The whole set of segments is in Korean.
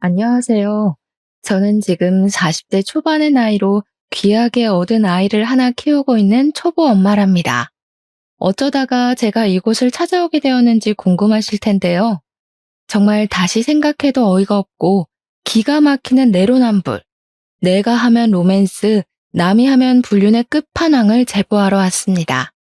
안녕하세요. 저는 지금 40대 초반의 나이로 귀하게 얻은 아이를 하나 키우고 있는 초보 엄마랍니다. 어쩌다가 제가 이곳을 찾아오게 되었는지 궁금하실 텐데요. 정말 다시 생각해도 어이가 없고 기가 막히는 내로남불, 내가 하면 로맨스, 남이 하면 불륜의 끝판왕을 제보하러 왔습니다.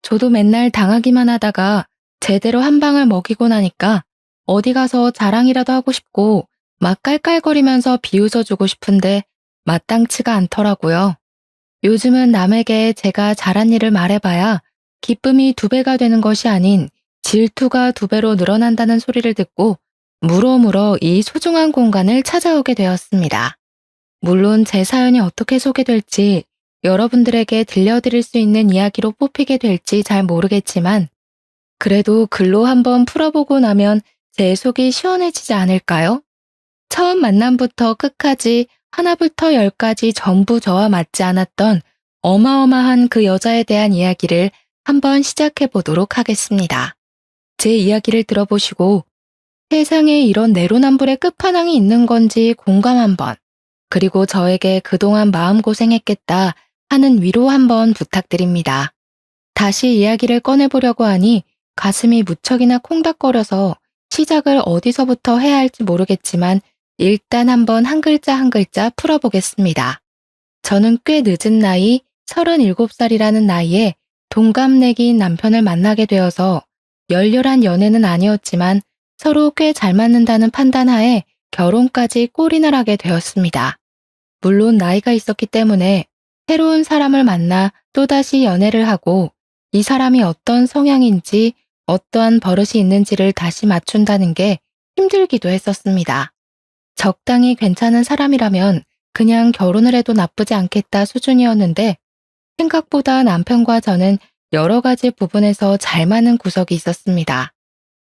저도 맨날 당하기만 하다가 제대로 한 방을 먹이고 나니까 어디 가서 자랑이라도 하고 싶고 막 깔깔거리면서 비웃어주고 싶은데 마땅치가 않더라고요. 요즘은 남에게 제가 잘한 일을 말해봐야 기쁨이 두 배가 되는 것이 아닌 질투가 두 배로 늘어난다는 소리를 듣고 물어물어 이 소중한 공간을 찾아오게 되었습니다. 물론 제 사연이 어떻게 소개될지 여러분들에게 들려드릴 수 있는 이야기로 뽑히게 될지 잘 모르겠지만 그래도 글로 한번 풀어보고 나면 제 속이 시원해지지 않을까요? 처음 만남부터 끝까지 하나부터 열까지 전부 저와 맞지 않았던 어마어마한 그 여자에 대한 이야기를 한번 시작해 보도록 하겠습니다. 제 이야기를 들어보시고 세상에 이런 내로남불의 끝판왕이 있는 건지 공감 한번, 그리고 저에게 그동안 마음고생했겠다 하는 위로 한번 부탁드립니다. 다시 이야기를 꺼내보려고 하니 가슴이 무척이나 콩닥거려서 시작을 어디서부터 해야 할지 모르겠지만 일단 한번 한 글자 한 글자 풀어보겠습니다. 저는 꽤 늦은 나이 37살이라는 나이에 동갑내기인 남편을 만나게 되어서 열렬한 연애는 아니었지만 서로 꽤 잘 맞는다는 판단하에 결혼까지 골인을 하게 되었습니다. 물론 나이가 있었기 때문에 새로운 사람을 만나 또다시 연애를 하고 이 사람이 어떤 성향인지 어떠한 버릇이 있는지를 다시 맞춘다는 게 힘들기도 했었습니다. 적당히 괜찮은 사람이라면 그냥 결혼을 해도 나쁘지 않겠다 수준이었는데 생각보다 남편과 저는 여러 가지 부분에서 잘 맞는 구석이 있었습니다.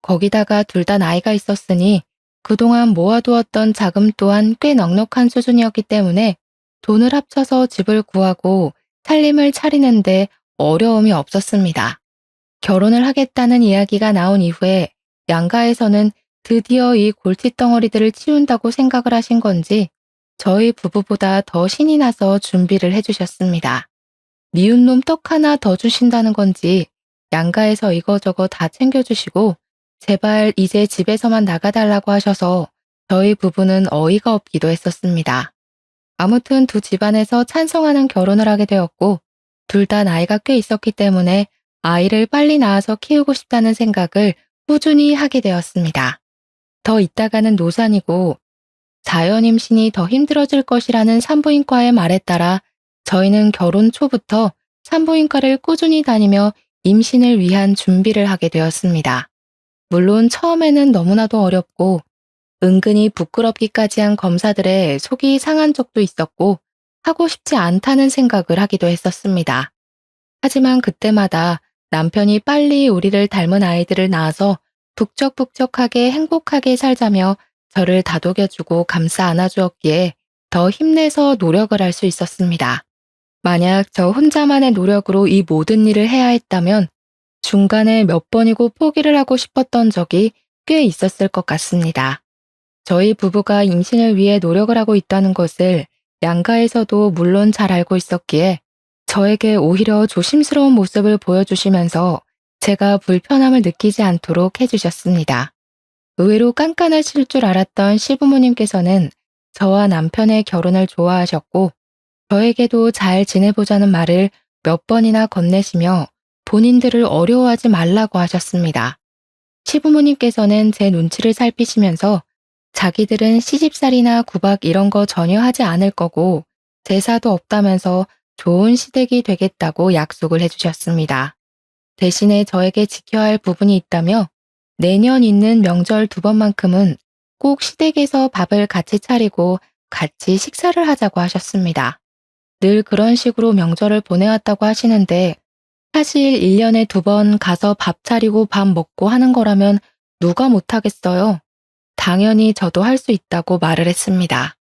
거기다가 둘 다 나이가 있었으니 그동안 모아두었던 자금 또한 꽤 넉넉한 수준이었기 때문에 돈을 합쳐서 집을 구하고 살림을 차리는데 어려움이 없었습니다. 결혼을 하겠다는 이야기가 나온 이후에 양가에서는 드디어 이 골칫덩어리들을 치운다고 생각을 하신 건지 저희 부부보다 더 신이 나서 준비를 해주셨습니다. 미운 놈 떡 하나 더 주신다는 건지 양가에서 이거저거 다 챙겨주시고 제발 이제 집에서만 나가달라고 하셔서 저희 부부는 어이가 없기도 했었습니다. 아무튼 두 집안에서 찬성하는 결혼을 하게 되었고 둘 다 나이가 꽤 있었기 때문에 아이를 빨리 낳아서 키우고 싶다는 생각을 꾸준히 하게 되었습니다. 더 있다가는 노산이고 자연 임신이 더 힘들어질 것이라는 산부인과의 말에 따라 저희는 결혼 초부터 산부인과를 꾸준히 다니며 임신을 위한 준비를 하게 되었습니다. 물론 처음에는 너무나도 어렵고 은근히 부끄럽기까지 한 검사들의 속이 상한 적도 있었고 하고 싶지 않다는 생각을 하기도 했었습니다. 하지만 그때마다 남편이 빨리 우리를 닮은 아이들을 낳아서 북적북적하게 행복하게 살자며 저를 다독여주고 감싸 안아주었기에 더 힘내서 노력을 할 수 있었습니다. 만약 저 혼자만의 노력으로 이 모든 일을 해야 했다면 중간에 몇 번이고 포기를 하고 싶었던 적이 꽤 있었을 것 같습니다. 저희 부부가 임신을 위해 노력을 하고 있다는 것을 양가에서도 물론 잘 알고 있었기에 저에게 오히려 조심스러운 모습을 보여주시면서 제가 불편함을 느끼지 않도록 해주셨습니다. 의외로 깐깐하실 줄 알았던 시부모님께서는 저와 남편의 결혼을 좋아하셨고 저에게도 잘 지내보자는 말을 몇 번이나 건네시며 본인들을 어려워하지 말라고 하셨습니다. 시부모님께서는 제 눈치를 살피시면서 자기들은 시집살이나 구박 이런 거 전혀 하지 않을 거고 제사도 없다면서 좋은 시댁이 되겠다고 약속을 해주셨습니다. 대신에 저에게 지켜야 할 부분이 있다며 내년 있는 명절 2번만큼은 꼭 시댁에서 밥을 같이 차리고 같이 식사를 하자고 하셨습니다. 늘 그런 식으로 명절을 보내왔다고 하시는데 사실 1년에 2번 가서 밥 차리고 밥 먹고 하는 거라면 누가 못하겠어요. 당연히 저도 할 수 있다고 말을 했습니다.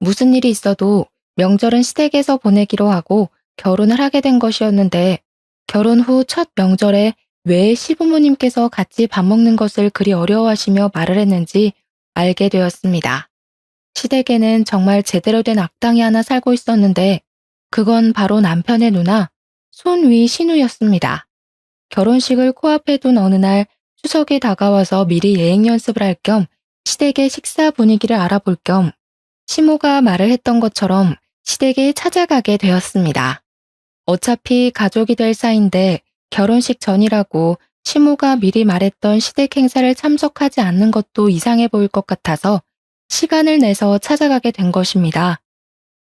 무슨 일이 있어도 명절은 시댁에서 보내기로 하고 결혼을 하게 된 것이었는데 결혼 후 첫 명절에 왜 시부모님께서 같이 밥 먹는 것을 그리 어려워하시며 말을 했는지 알게 되었습니다. 시댁에는 정말 제대로 된 악당이 하나 살고 있었는데 그건 바로 남편의 누나 손위 신우였습니다. 결혼식을 코앞에 둔 어느 날 추석이 다가와서 미리 예행 연습을 할 겸 시댁의 식사 분위기를 알아볼 겸 시모가 말을 했던 것처럼 시댁에 찾아가게 되었습니다. 어차피 가족이 될 사이인데 결혼식 전이라고 시모가 미리 말했던 시댁 행사를 참석하지 않는 것도 이상해 보일 것 같아서 시간을 내서 찾아가게 된 것입니다.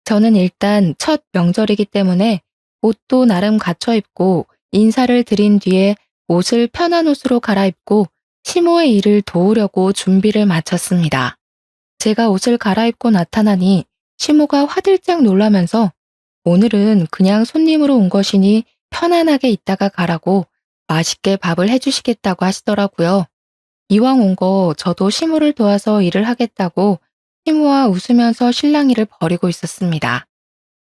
저는 일단 첫 명절이기 때문에 옷도 나름 갖춰 입고 인사를 드린 뒤에 옷을 편한 옷으로 갈아입고 시모의 일을 도우려고 준비를 마쳤습니다. 제가 옷을 갈아입고 나타나니 시모가 화들짝 놀라면서 오늘은 그냥 손님으로 온 것이니 편안하게 있다가 가라고 맛있게 밥을 해주시겠다고 하시더라고요. 이왕 온 거 저도 시모를 도와서 일을 하겠다고 시모와 웃으면서 실랑이를 벌이고 있었습니다.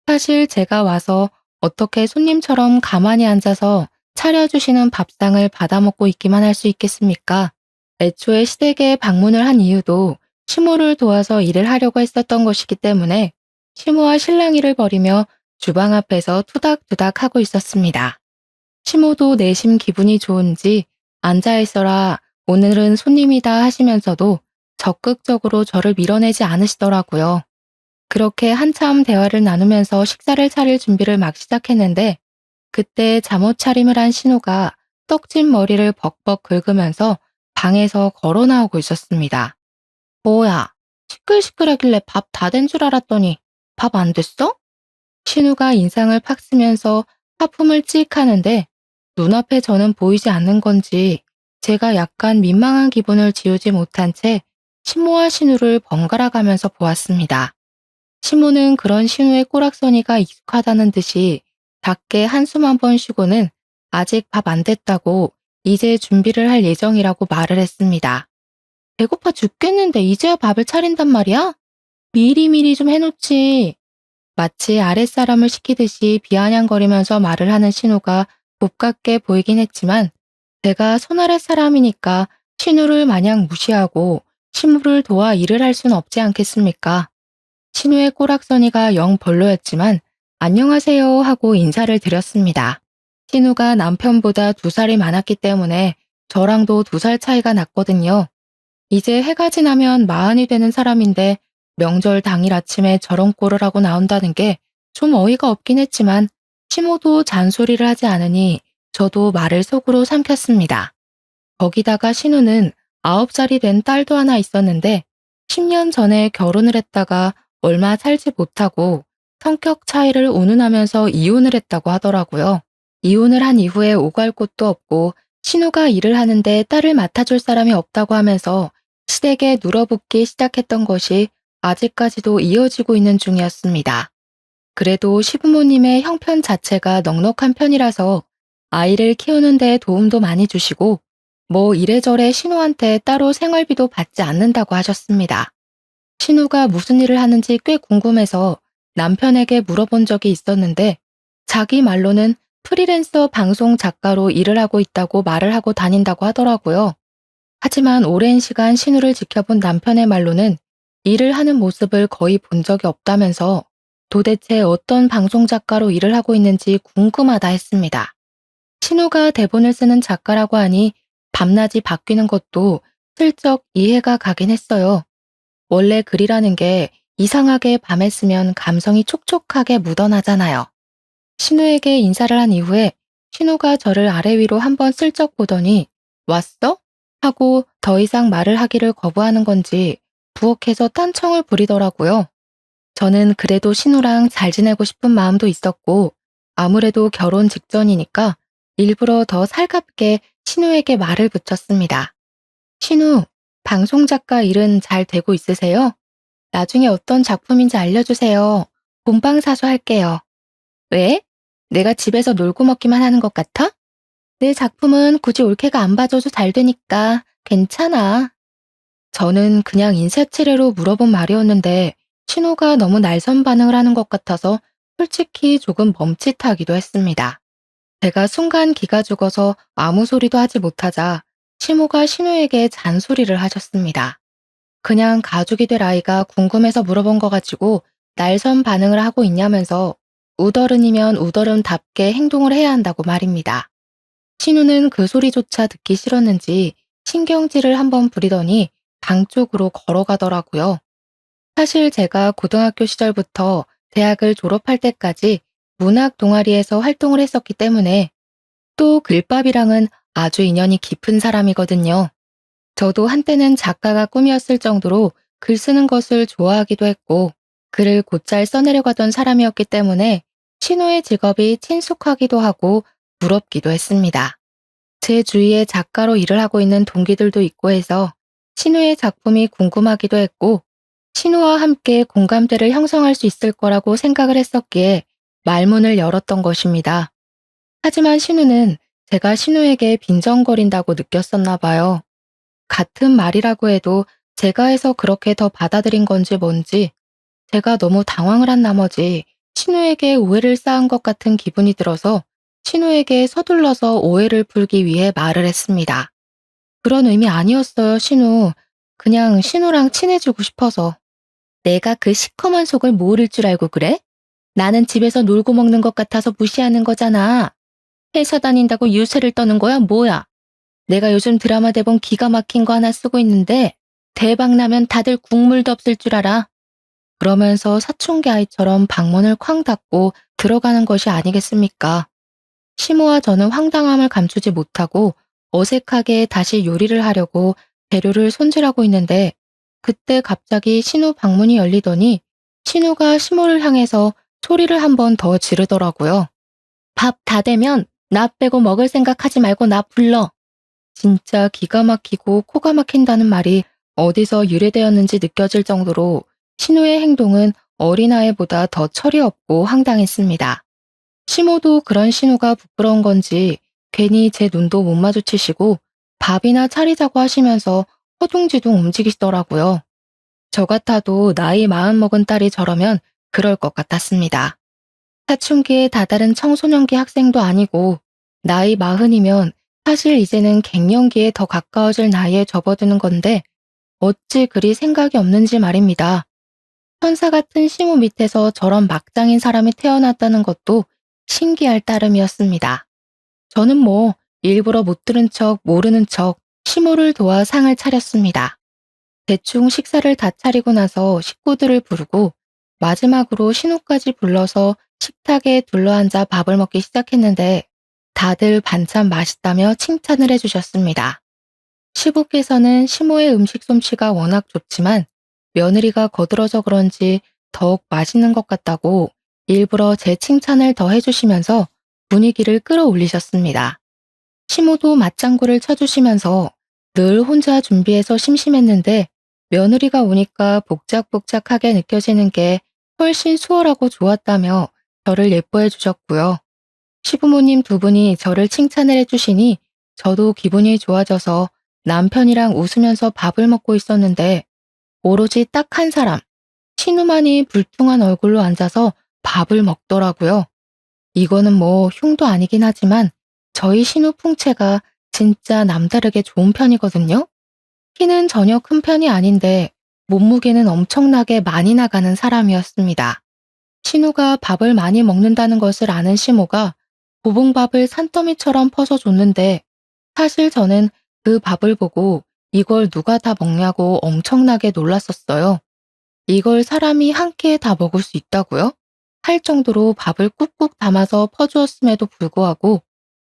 사실 제가 와서 어떻게 손님처럼 가만히 앉아서 차려주시는 밥상을 받아먹고 있기만 할 수 있겠습니까? 애초에 시댁에 방문을 한 이유도 시모를 도와서 일을 하려고 했었던 것이기 때문에 시모와 실랑이를 벌이며 주방 앞에서 투닥투닥 하고 있었습니다. 시모도 내심 기분이 좋은지 앉아있어라 오늘은 손님이다 하시면서도 적극적으로 저를 밀어내지 않으시더라고요. 그렇게 한참 대화를 나누면서 식사를 차릴 준비를 막 시작했는데 그때 잠옷 차림을 한 신우가 떡진 머리를 벅벅 긁으면서 방에서 걸어 나오고 있었습니다. 뭐야, 시끌시끌하길래 밥 다 된 줄 알았더니 밥 안 됐어? 신우가 인상을 팍 쓰면서 하품을 찍 하는데 눈앞에 저는 보이지 않는 건지 제가 약간 민망한 기분을 지우지 못한 채 신모와 신우를 번갈아 가면서 보았습니다. 신모는 그런 신우의 꼬락서니가 익숙하다는 듯이 작게 한숨 한 번 쉬고는 아직 밥 안 됐다고 이제 준비를 할 예정이라고 말을 했습니다. 배고파 죽겠는데 이제야 밥을 차린단 말이야? 미리미리 좀 해놓지. 마치 아랫사람을 시키듯이 비아냥거리면서 말을 하는 신우가 곱깝게 보이긴 했지만 제가 손아랫 사람이니까 신우를 마냥 무시하고 신우를 도와 일을 할 순 없지 않겠습니까? 신우의 꼬락서니가 영 별로였지만 안녕하세요 하고 인사를 드렸습니다. 신우가 남편보다 2살이 많았기 때문에 저랑도 2살 차이가 났거든요. 이제 해가 지나면 40이 되는 사람인데 명절 당일 아침에 저런 꼴을 하고 나온다는 게 좀 어이가 없긴 했지만 시모도 잔소리를 하지 않으니 저도 말을 속으로 삼켰습니다. 거기다가 신우는 9살이 된 딸도 하나 있었는데 10년 전에 결혼을 했다가 얼마 살지 못하고 성격 차이를 운운하면서 이혼을 했다고 하더라고요. 이혼을 한 이후에 오갈 곳도 없고 신우가 일을 하는데 딸을 맡아줄 사람이 없다고 하면서 시댁에 눌어붙기 시작했던 것이 아직까지도 이어지고 있는 중이었습니다. 그래도 시부모님의 형편 자체가 넉넉한 편이라서 아이를 키우는 데 도움도 많이 주시고 뭐 이래저래 신우한테 따로 생활비도 받지 않는다고 하셨습니다. 신우가 무슨 일을 하는지 꽤 궁금해서 남편에게 물어본 적이 있었는데 자기 말로는 프리랜서 방송 작가로 일을 하고 있다고 말을 하고 다닌다고 하더라고요. 하지만 오랜 시간 신우를 지켜본 남편의 말로는 일을 하는 모습을 거의 본 적이 없다면서 도대체 어떤 방송 작가로 일을 하고 있는지 궁금하다 했습니다. 신우가 대본을 쓰는 작가라고 하니 밤낮이 바뀌는 것도 슬쩍 이해가 가긴 했어요. 원래 글이라는 게 이상하게 밤에 쓰면 감성이 촉촉하게 묻어나잖아요. 신우에게 인사를 한 이후에 신우가 저를 아래 위로 한번 슬쩍 보더니 왔어? 하고 더 이상 말을 하기를 거부하는 건지 부엌에서 딴청을 부리더라고요. 저는 그래도 신우랑 잘 지내고 싶은 마음도 있었고 아무래도 결혼 직전이니까 일부러 더 살갑게 신우에게 말을 붙였습니다. 신우, 방송작가 일은 잘 되고 있으세요? 나중에 어떤 작품인지 알려주세요. 본방사수 할게요. 왜? 내가 집에서 놀고 먹기만 하는 것 같아? 내 작품은 굳이 올케가 안 봐줘도 잘 되니까 괜찮아. 저는 그냥 인사치레로 물어본 말이었는데 신호가 너무 날선 반응을 하는 것 같아서 솔직히 조금 멈칫하기도 했습니다. 제가 순간 기가 죽어서 아무 소리도 하지 못하자 시모가 신우에게 잔소리를 하셨습니다. 그냥 가족이 될 아이가 궁금해서 물어본 거 가지고 날선 반응을 하고 있냐면서 우더른이면 우더른답게 행동을 해야 한다고 말입니다. 신우는 그 소리조차 듣기 싫었는지 신경질을 한번 부리더니 방 쪽으로 걸어가더라고요. 사실 제가 고등학교 시절부터 대학을 졸업할 때까지 문학 동아리에서 활동을 했었기 때문에 또 글밥이랑은 아주 인연이 깊은 사람이거든요. 저도 한때는 작가가 꿈이었을 정도로 글 쓰는 것을 좋아하기도 했고 글을 곧잘 써내려고 하던 사람이었기 때문에 신우의 직업이 친숙하기도 하고 부럽기도 했습니다. 제 주위에 작가로 일을 하고 있는 동기들도 있고 해서 신우의 작품이 궁금하기도 했고 신우와 함께 공감대를 형성할 수 있을 거라고 생각을 했었기에 말문을 열었던 것입니다. 하지만 신우는 제가 신우에게 빈정거린다고 느꼈었나 봐요. 같은 말이라고 해도 제가 해서 그렇게 더 받아들인 건지 뭔지 제가 너무 당황을 한 나머지 신우에게 오해를 쌓은 것 같은 기분이 들어서 신우에게 서둘러서 오해를 풀기 위해 말을 했습니다. 그런 의미 아니었어요, 신우. 그냥 신우랑 친해지고 싶어서. 내가 그 시커먼 속을 모를 줄 알고 그래? 나는 집에서 놀고 먹는 것 같아서 무시하는 거잖아. 회사 다닌다고 유세를 떠는 거야, 뭐야? 내가 요즘 드라마 대본 기가 막힌 거 하나 쓰고 있는데 대박 나면 다들 국물도 없을 줄 알아. 그러면서 사춘기 아이처럼 방문을 쾅 닫고 들어가는 것이 아니겠습니까? 시모와 저는 황당함을 감추지 못하고 어색하게 다시 요리를 하려고 재료를 손질하고 있는데 그때 갑자기 신우 방문이 열리더니 신우가 시모를 향해서 소리를 한 번 더 지르더라고요. 밥 다 되면 나 빼고 먹을 생각하지 말고 나 불러. 진짜 기가 막히고 코가 막힌다는 말이 어디서 유래되었는지 느껴질 정도로 신우의 행동은 어린아이보다 더 철이 없고 황당했습니다. 시모도 그런 신우가 부끄러운 건지 괜히 제 눈도 못 마주치시고 밥이나 차리자고 하시면서 허둥지둥 움직이시더라고요. 저 같아도 나이 40 먹은 딸이 저러면 그럴 것 같았습니다. 사춘기에 다다른 청소년기 학생도 아니고 나이 40이면 사실 이제는 갱년기에 더 가까워질 나이에 접어드는 건데 어찌 그리 생각이 없는지 말입니다. 천사 같은 시모 밑에서 저런 막장인 사람이 태어났다는 것도 신기할 따름이었습니다. 저는 뭐 일부러 못 들은 척 모르는 척 시모를 도와 상을 차렸습니다. 대충 식사를 다 차리고 나서 식구들을 부르고 마지막으로 신우까지 불러서 식탁에 둘러앉아 밥을 먹기 시작했는데 다들 반찬 맛있다며 칭찬을 해주셨습니다. 시부께서는 시모의 음식 솜씨가 워낙 좋지만 며느리가 거들어져 그런지 더욱 맛있는 것 같다고 일부러 제 칭찬을 더 해주시면서 분위기를 끌어올리셨습니다. 시모도 맞장구를 쳐주시면서 늘 혼자 준비해서 심심했는데 며느리가 오니까 복작복작하게 느껴지는 게 훨씬 수월하고 좋았다며 저를 예뻐해 주셨고요. 시부모님 두 분이 저를 칭찬을 해주시니 저도 기분이 좋아져서 남편이랑 웃으면서 밥을 먹고 있었는데 오로지 딱 한 사람, 신우만이 불퉁한 얼굴로 앉아서 밥을 먹더라고요. 이거는 뭐 흉도 아니긴 하지만 저희 신우 풍채가 진짜 남다르게 좋은 편이거든요. 키는 전혀 큰 편이 아닌데 몸무게는 엄청나게 많이 나가는 사람이었습니다. 신우가 밥을 많이 먹는다는 것을 아는 시모가 고봉밥을 산더미처럼 퍼서 줬는데 사실 저는 그 밥을 보고 이걸 누가 다 먹냐고 엄청나게 놀랐었어요. 이걸 사람이 한 끼에 다 먹을 수 있다고요? 할 정도로 밥을 꾹꾹 담아서 퍼주었음에도 불구하고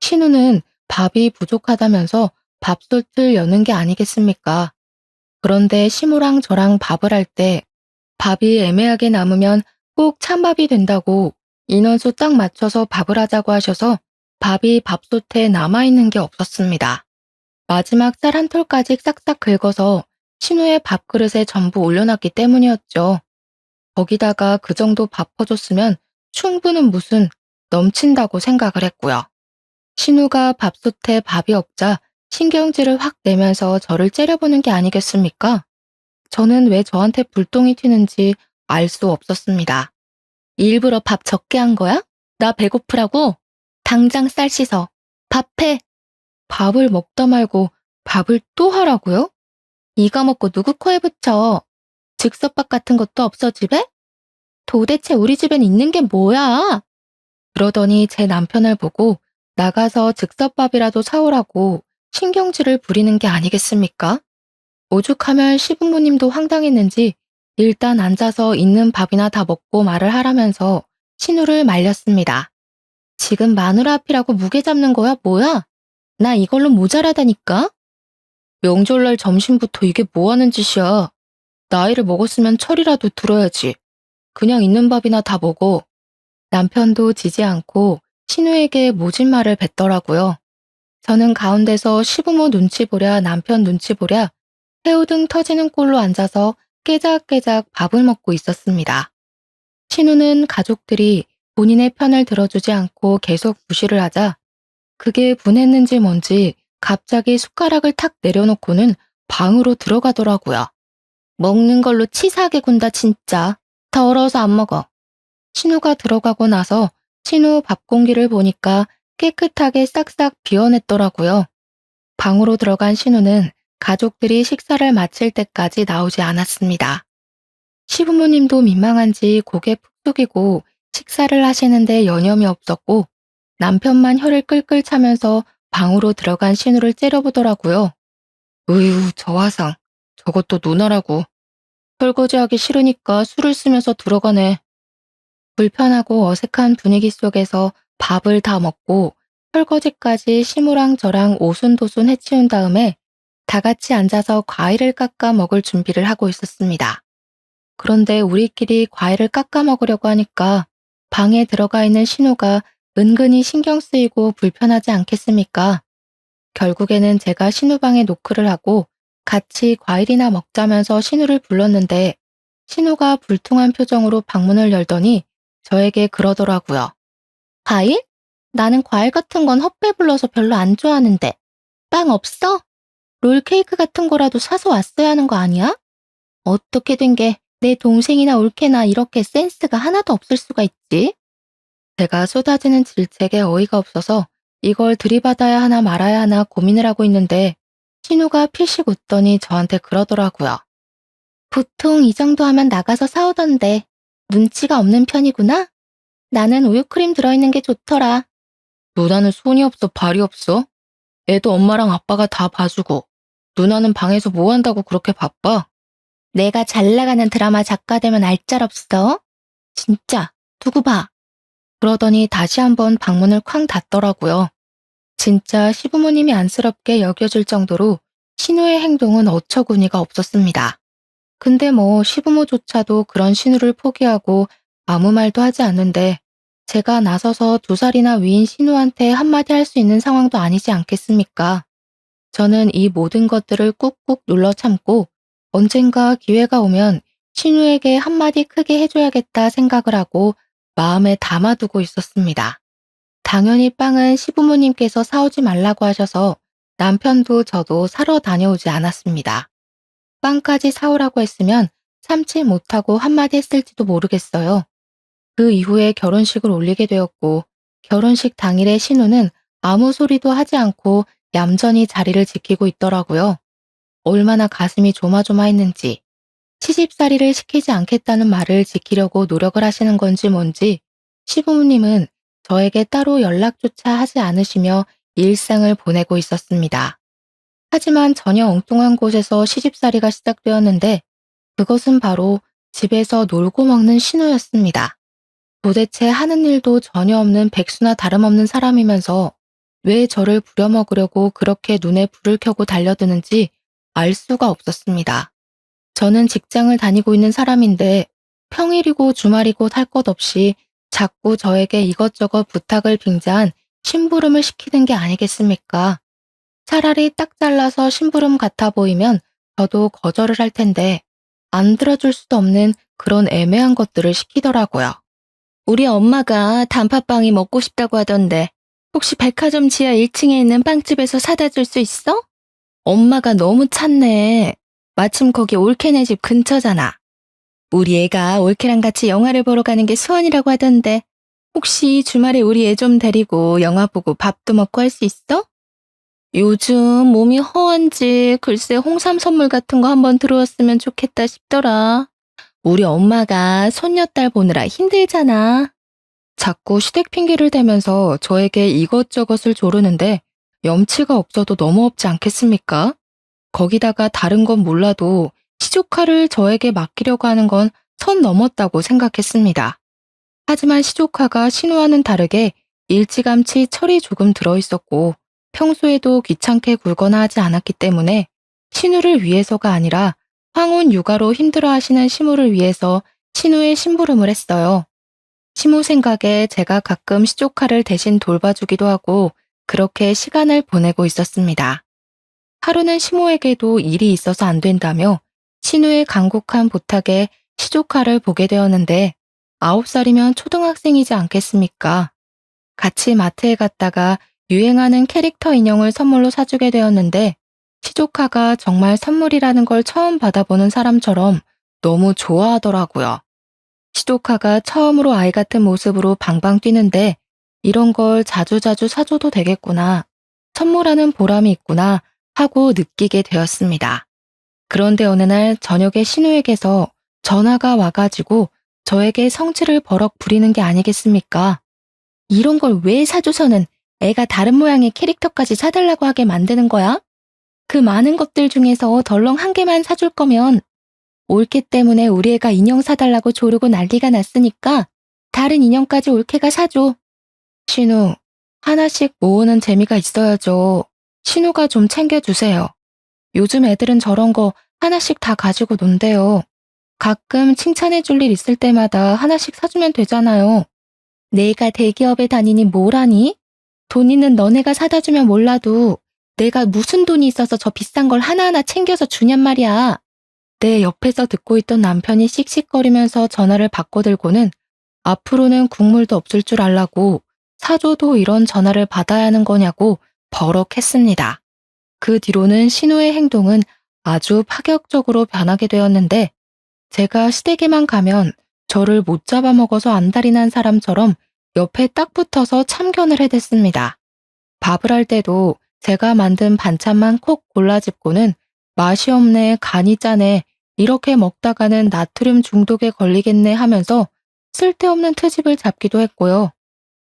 신우는 밥이 부족하다면서 밥솥을 여는 게 아니겠습니까? 그런데 시모랑 저랑 밥을 할 때 밥이 애매하게 남으면 꼭 찬밥이 된다고 인원수 딱 맞춰서 밥을 하자고 하셔서 밥이 밥솥에 남아있는 게 없었습니다. 마지막 쌀 한 톨까지 싹싹 긁어서 신우의 밥그릇에 전부 올려놨기 때문이었죠. 거기다가 그 정도 밥 퍼줬으면 충분은 무슨 넘친다고 생각을 했고요. 신우가 밥솥에 밥이 없자 신경질을 확 내면서 저를 째려보는 게 아니겠습니까? 저는 왜 저한테 불똥이 튀는지 알 수 없었습니다. 일부러 밥 적게 한 거야? 나 배고프라고? 당장 쌀 씻어. 밥해. 밥을 먹다 말고 밥을 또 하라고요? 이거 먹고 누구 코에 붙여? 즉석밥 같은 것도 없어 집에? 도대체 우리 집엔 있는 게 뭐야? 그러더니 제 남편을 보고 나가서 즉석밥이라도 사오라고 신경질을 부리는 게 아니겠습니까? 오죽하면 시부모님도 황당했는지 일단 앉아서 있는 밥이나 다 먹고 말을 하라면서 신우를 말렸습니다. 지금 마누라 앞이라고 무게 잡는 거야 뭐야? 나 이걸로 모자라다니까? 명절날 점심부터 이게 뭐 하는 짓이야? 나이를 먹었으면 철이라도 들어야지. 그냥 있는 밥이나 다 먹어. 남편도 지지 않고 신우에게 모진 말을 뱉더라고요. 저는 가운데서 시부모 눈치 보랴 남편 눈치 보랴 새우등 터지는 꼴로 앉아서 깨작깨작 밥을 먹고 있었습니다. 신우는 가족들이 본인의 편을 들어주지 않고 계속 무시를 하자 그게 분했는지 뭔지 갑자기 숟가락을 탁 내려놓고는 방으로 들어가더라고요. 먹는 걸로 치사하게 군다 진짜. 더러워서 안 먹어. 신우가 들어가고 나서 신우 밥 공기를 보니까 깨끗하게 싹싹 비워냈더라고요. 방으로 들어간 신우는 가족들이 식사를 마칠 때까지 나오지 않았습니다. 시부모님도 민망한지 고개 푹 숙이고 식사를 하시는데 여념이 없었고 남편만 혀를 끌끌 차면서 방으로 들어간 신우를 째려보더라고요. 으유, 저 화상. 저것도 누나라고. 설거지하기 싫으니까 술을 쓰면서 들어가네. 불편하고 어색한 분위기 속에서 밥을 다 먹고 설거지까지 시무랑 저랑 오순도순 해치운 다음에 다 같이 앉아서 과일을 깎아 먹을 준비를 하고 있었습니다. 그런데 우리끼리 과일을 깎아 먹으려고 하니까 방에 들어가 있는 신우가 은근히 신경 쓰이고 불편하지 않겠습니까? 결국에는 제가 신우 방에 노크를 하고 같이 과일이나 먹자면서 신우를 불렀는데 신우가 불퉁한 표정으로 방문을 열더니 저에게 그러더라고요. 과일? 나는 과일 같은 건 헛배 불러서 별로 안 좋아하는데. 빵 없어? 롤케이크 같은 거라도 사서 왔어야 하는 거 아니야? 어떻게 된 게 내 동생이나 올케나 이렇게 센스가 하나도 없을 수가 있지? 제가 쏟아지는 질책에 어이가 없어서 이걸 들이받아야 하나 말아야 하나 고민을 하고 있는데 신우가 피식 웃더니 저한테 그러더라고요. 보통 이 정도 하면 나가서 사오던데 눈치가 없는 편이구나? 나는 우유크림 들어있는 게 좋더라. 누나는 손이 없어 발이 없어? 애도 엄마랑 아빠가 다 봐주고 누나는 방에서 뭐 한다고 그렇게 바빠? 내가 잘 나가는 드라마 작가 되면 알짤없어? 진짜 두고 봐. 그러더니 다시 한번 방문을 쾅 닫더라고요. 진짜 시부모님이 안쓰럽게 여겨질 정도로 신우의 행동은 어처구니가 없었습니다. 근데 뭐 시부모조차도 그런 신우를 포기하고 아무 말도 하지 않는데 제가 나서서 2살이나 위인 신우한테 한마디 할 수 있는 상황도 아니지 않겠습니까? 저는 이 모든 것들을 꾹꾹 눌러 참고 언젠가 기회가 오면 신우에게 한마디 크게 해줘야겠다 생각을 하고 마음에 담아두고 있었습니다. 당연히 빵은 시부모님께서 사오지 말라고 하셔서 남편도 저도 사러 다녀오지 않았습니다. 빵까지 사오라고 했으면 참지 못하고 한마디 했을지도 모르겠어요. 그 이후에 결혼식을 올리게 되었고 결혼식 당일에 신우는 아무 소리도 하지 않고 얌전히 자리를 지키고 있더라고요. 얼마나 가슴이 조마조마했는지 시집살이를 시키지 않겠다는 말을 지키려고 노력을 하시는 건지 뭔지 시부모님은 저에게 따로 연락조차 하지 않으시며 일상을 보내고 있었습니다. 하지만 전혀 엉뚱한 곳에서 시집살이가 시작되었는데 그것은 바로 집에서 놀고 먹는 신우였습니다. 도대체 하는 일도 전혀 없는 백수나 다름없는 사람이면서 왜 저를 부려먹으려고 그렇게 눈에 불을 켜고 달려드는지 알 수가 없었습니다. 저는 직장을 다니고 있는 사람인데 평일이고 주말이고 할 것 없이 자꾸 저에게 이것저것 부탁을 빙자한 심부름을 시키는 게 아니겠습니까? 차라리 딱 잘라서 심부름 같아 보이면 저도 거절을 할 텐데 안 들어줄 수도 없는 그런 애매한 것들을 시키더라고요. 우리 엄마가 단팥빵이 먹고 싶다고 하던데 혹시 백화점 지하 1층에 있는 빵집에서 사다 줄 수 있어? 엄마가 너무 찾네. 마침 거기 올케네 집 근처잖아. 우리 애가 올케랑 같이 영화를 보러 가는 게 소원이라고 하던데 혹시 주말에 우리 애 좀 데리고 영화 보고 밥도 먹고 할 수 있어? 요즘 몸이 허한지 글쎄 홍삼 선물 같은 거 한번 들어왔으면 좋겠다 싶더라. 우리 엄마가 손녀딸 보느라 힘들잖아. 자꾸 시댁 핑계를 대면서 저에게 이것저것을 조르는데 염치가 없어도 너무 없지 않겠습니까? 거기다가 다른 건 몰라도 시조카를 저에게 맡기려고 하는 건 선 넘었다고 생각했습니다. 하지만 시조카가 신우와는 다르게 일찌감치 철이 조금 들어있었고 평소에도 귀찮게 굴거나 하지 않았기 때문에 신우를 위해서가 아니라 황혼 육아로 힘들어하시는 시모를 위해서 신우의 심부름을 했어요. 시모 생각에 제가 가끔 시조카를 대신 돌봐주기도 하고 그렇게 시간을 보내고 있었습니다. 하루는 시모에게도 일이 있어서 안 된다며 신우의 간곡한 부탁에 시조카를 보게 되었는데 9살이면 초등학생이지 않겠습니까? 같이 마트에 갔다가 유행하는 캐릭터 인형을 선물로 사주게 되었는데 시조카가 정말 선물이라는 걸 처음 받아보는 사람처럼 너무 좋아하더라고요. 시조카가 처음으로 아이 같은 모습으로 방방 뛰는데 이런 걸 자주자주 사줘도 되겠구나. 선물하는 보람이 있구나 하고 느끼게 되었습니다. 그런데 어느 날 저녁에 신우에게서 전화가 와가지고 저에게 성질을 버럭 부리는 게 아니겠습니까? 이런 걸 왜 사줘서는 애가 다른 모양의 캐릭터까지 사달라고 하게 만드는 거야? 그 많은 것들 중에서 덜렁 한 개만 사줄 거면 올케 때문에 우리 애가 인형 사달라고 조르고 난리가 났으니까 다른 인형까지 올케가 사줘. 신우, 하나씩 모으는 재미가 있어야죠. 신우가 좀 챙겨주세요. 요즘 애들은 저런 거 하나씩 다 가지고 논대요. 가끔 칭찬해줄 일 있을 때마다 하나씩 사주면 되잖아요. 내가 대기업에 다니니 뭘 하니? 돈 있는 너네가 사다 주면 몰라도 내가 무슨 돈이 있어서 저 비싼 걸 하나하나 챙겨서 주냔 말이야. 내 옆에서 듣고 있던 남편이 씩씩거리면서 전화를 바꿔들고는 앞으로는 국물도 없을 줄 알라고 사줘도 이런 전화를 받아야 하는 거냐고 버럭했습니다. 그 뒤로는 신우의 행동은 아주 파격적으로 변하게 되었는데 제가 시댁에만 가면 저를 못 잡아먹어서 안달이 난 사람처럼 옆에 딱 붙어서 참견을 해댔습니다. 밥을 할 때도 제가 만든 반찬만 콕 골라집고는 맛이 없네, 간이 짜네, 이렇게 먹다가는 나트륨 중독에 걸리겠네 하면서 쓸데없는 트집을 잡기도 했고요.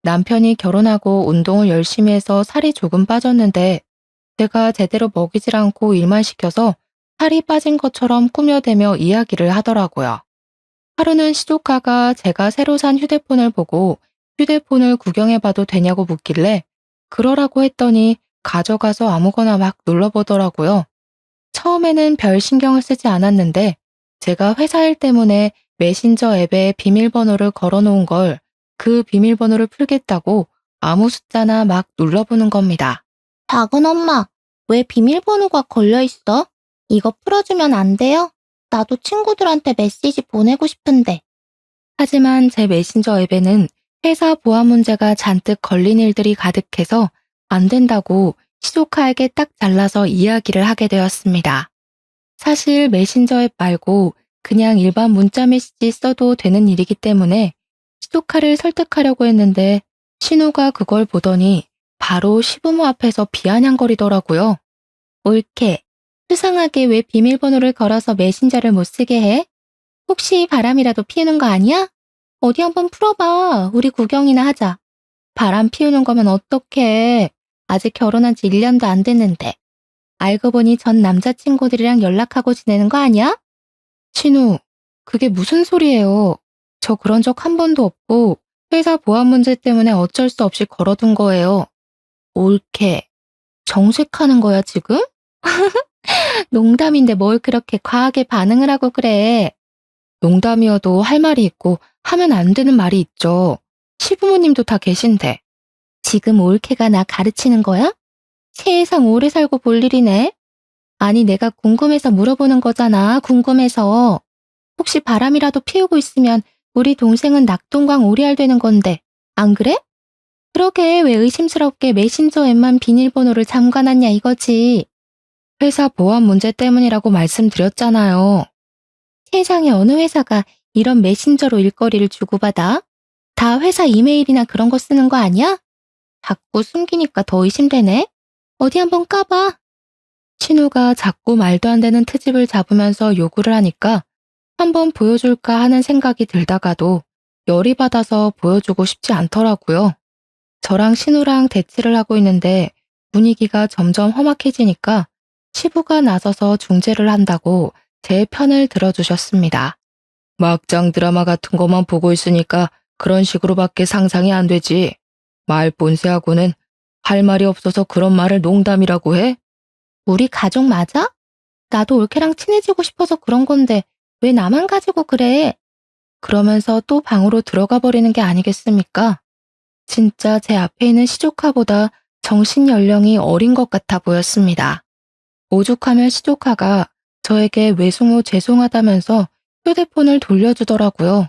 남편이 결혼하고 운동을 열심히 해서 살이 조금 빠졌는데 제가 제대로 먹이질 않고 일만 시켜서 살이 빠진 것처럼 꾸며대며 이야기를 하더라고요. 하루는 시조카가 제가 새로 산 휴대폰을 보고 휴대폰을 구경해봐도 되냐고 묻길래 그러라고 했더니 가져가서 아무거나 막 눌러보더라고요. 처음에는 별 신경을 쓰지 않았는데 제가 회사 일 때문에 메신저 앱에 비밀번호를 걸어놓은 걸 그 비밀번호를 풀겠다고 아무 숫자나 막 눌러보는 겁니다. 작은 엄마, 왜 비밀번호가 걸려있어? 이거 풀어주면 안 돼요? 나도 친구들한테 메시지 보내고 싶은데. 하지만 제 메신저 앱에는 회사 보안 문제가 잔뜩 걸린 일들이 가득해서 안 된다고 시조카에게 딱 잘라서 이야기를 하게 되었습니다. 사실 메신저 앱 말고 그냥 일반 문자 메시지 써도 되는 일이기 때문에 시조카를 설득하려고 했는데 신우가 그걸 보더니 바로 시부모 앞에서 비아냥거리더라고요. 옳게. 수상하게 왜 비밀번호를 걸어서 메신저를 못 쓰게 해? 혹시 바람이라도 피우는 거 아니야? 어디 한번 풀어봐. 우리 구경이나 하자. 바람 피우는 거면 어떡해. 아직 결혼한 지 1년도 안 됐는데. 알고 보니 전 남자친구들이랑 연락하고 지내는 거 아니야? 신우, 그게 무슨 소리예요. 저 그런 적 한 번도 없고 회사 보안 문제 때문에 어쩔 수 없이 걸어둔 거예요. 옳게. 정색하는 거야 지금? 농담인데 뭘 그렇게 과하게 반응을 하고 그래. 농담이어도 할 말이 있고 하면 안 되는 말이 있죠. 시부모님도 다 계신데. 지금 올케가 나 가르치는 거야? 세상 오래 살고 볼 일이네. 아니 내가 궁금해서 물어보는 거잖아. 궁금해서. 혹시 바람이라도 피우고 있으면 우리 동생은 낙동강 오리알 되는 건데. 안 그래? 그러게 왜 의심스럽게 메신저 앱만 비밀번호를 잠가놨냐 이거지. 회사 보안 문제 때문이라고 말씀드렸잖아요. 세상에 어느 회사가 이런 메신저로 일거리를 주고받아? 다 회사 이메일이나 그런 거 쓰는 거 아니야? 자꾸 숨기니까 더 의심되네? 어디 한번 까봐. 신우가 자꾸 말도 안 되는 트집을 잡으면서 요구를 하니까 한번 보여줄까 하는 생각이 들다가도 열이 받아서 보여주고 싶지 않더라고요. 저랑 신우랑 대치를 하고 있는데 분위기가 점점 험악해지니까 시부가 나서서 중재를 한다고 제 편을 들어주셨습니다. 막장 드라마 같은 것만 보고 있으니까 그런 식으로밖에 상상이 안 되지. 말 본세하고는 할 말이 없어서 그런 말을 농담이라고 해? 우리 가족 맞아? 나도 올케랑 친해지고 싶어서 그런 건데 왜 나만 가지고 그래? 그러면서 또 방으로 들어가 버리는 게 아니겠습니까? 진짜 제 앞에 있는 시조카보다 정신 연령이 어린 것 같아 보였습니다. 오죽하면 시조카가 저에게 외숙모 죄송하다면서 휴대폰을 돌려주더라고요.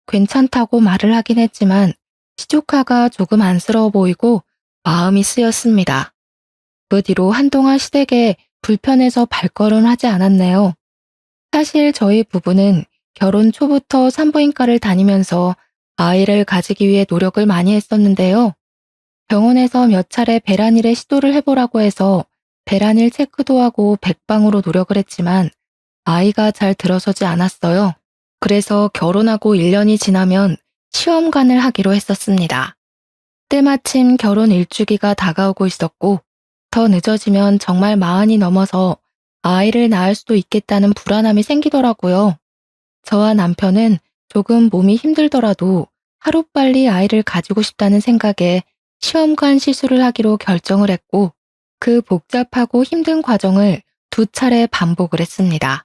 괜찮다고 말을 하긴 했지만 시조카가 조금 안쓰러워 보이고 마음이 쓰였습니다. 그 뒤로 한동안 시댁에 불편해서 발걸음을 하지 않았네요. 사실 저희 부부는 결혼 초부터 산부인과를 다니면서 아이를 가지기 위해 노력을 많이 했었는데요. 병원에서 몇 차례 배란일에 시도를 해보라고 해서 배란일 체크도 하고 백방으로 노력을 했지만 아이가 잘 들어서지 않았어요. 그래서 결혼하고 1년이 지나면 시험관을 하기로 했었습니다. 때마침 결혼 일주기가 다가오고 있었고 더 늦어지면 정말 마흔이 넘어서 아이를 낳을 수도 있겠다는 불안함이 생기더라고요. 저와 남편은 조금 몸이 힘들더라도 하루빨리 아이를 가지고 싶다는 생각에 시험관 시술을 하기로 결정을 했고 그 복잡하고 힘든 과정을 2차례 반복을 했습니다.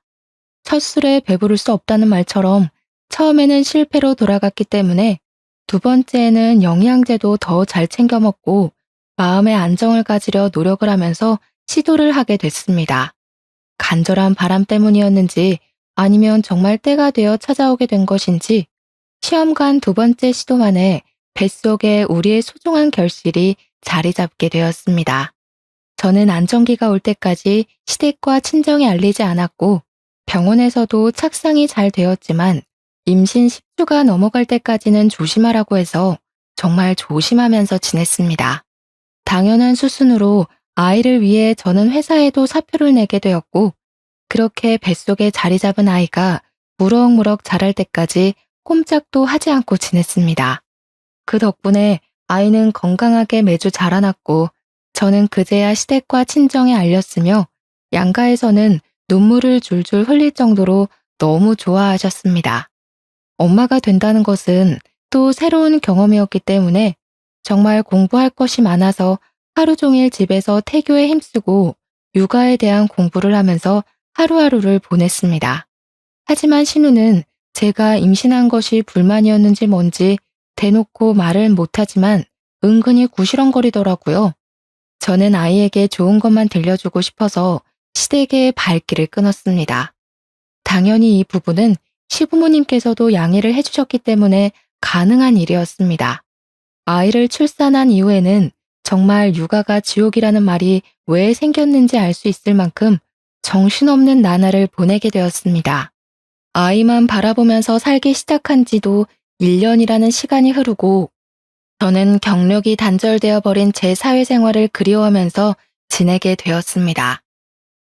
첫 술에 배부를 수 없다는 말처럼 처음에는 실패로 돌아갔기 때문에 2번째에는 영양제도 더 잘 챙겨 먹고 마음의 안정을 가지려 노력을 하면서 시도를 하게 됐습니다. 간절한 바람 때문이었는지 아니면 정말 때가 되어 찾아오게 된 것인지 시험관 2번째 시도 만에 뱃속에 우리의 소중한 결실이 자리 잡게 되었습니다. 저는 안정기가 올 때까지 시댁과 친정에 알리지 않았고 병원에서도 착상이 잘 되었지만 임신 10주가 넘어갈 때까지는 조심하라고 해서 정말 조심하면서 지냈습니다. 당연한 수순으로 아이를 위해 저는 회사에도 사표를 내게 되었고 그렇게 뱃속에 자리 잡은 아이가 무럭무럭 자랄 때까지 꼼짝도 하지 않고 지냈습니다. 그 덕분에 아이는 건강하게 매주 자라났고 저는 그제야 시댁과 친정에 알렸으며 양가에서는 눈물을 줄줄 흘릴 정도로 너무 좋아하셨습니다. 엄마가 된다는 것은 또 새로운 경험이었기 때문에 정말 공부할 것이 많아서 하루 종일 집에서 태교에 힘쓰고 육아에 대한 공부를 하면서 하루하루를 보냈습니다. 하지만 신우는 제가 임신한 것이 불만이었는지 뭔지 대놓고 말을 못하지만 은근히 구시렁거리더라고요. 저는 아이에게 좋은 것만 들려주고 싶어서 시댁의 발길을 끊었습니다. 당연히 이 부분은 시부모님께서도 양해를 해주셨기 때문에 가능한 일이었습니다. 아이를 출산한 이후에는 정말 육아가 지옥이라는 말이 왜 생겼는지 알 수 있을 만큼 정신없는 나날을 보내게 되었습니다. 아이만 바라보면서 살기 시작한 지도 1년이라는 시간이 흐르고 저는 경력이 단절되어 버린 제 사회생활을 그리워하면서 지내게 되었습니다.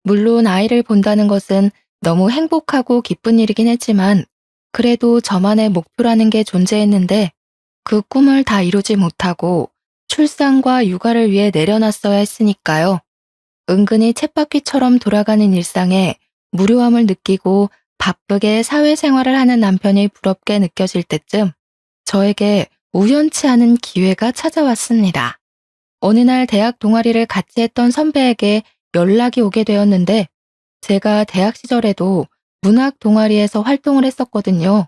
물론 아이를 본다는 것은 너무 행복하고 기쁜 일이긴 했지만 그래도 저만의 목표라는 게 존재했는데 그 꿈을 다 이루지 못하고 출산과 육아를 위해 내려놨어야 했으니까요. 은근히 쳇바퀴처럼 돌아가는 일상에 무료함을 느끼고 바쁘게 사회생활을 하는 남편이 부럽게 느껴질 때쯤 저에게 우연치 않은 기회가 찾아왔습니다. 어느 날 대학 동아리를 같이 했던 선배에게 연락이 오게 되었는데 제가 대학 시절에도 문학 동아리에서 활동을 했었거든요.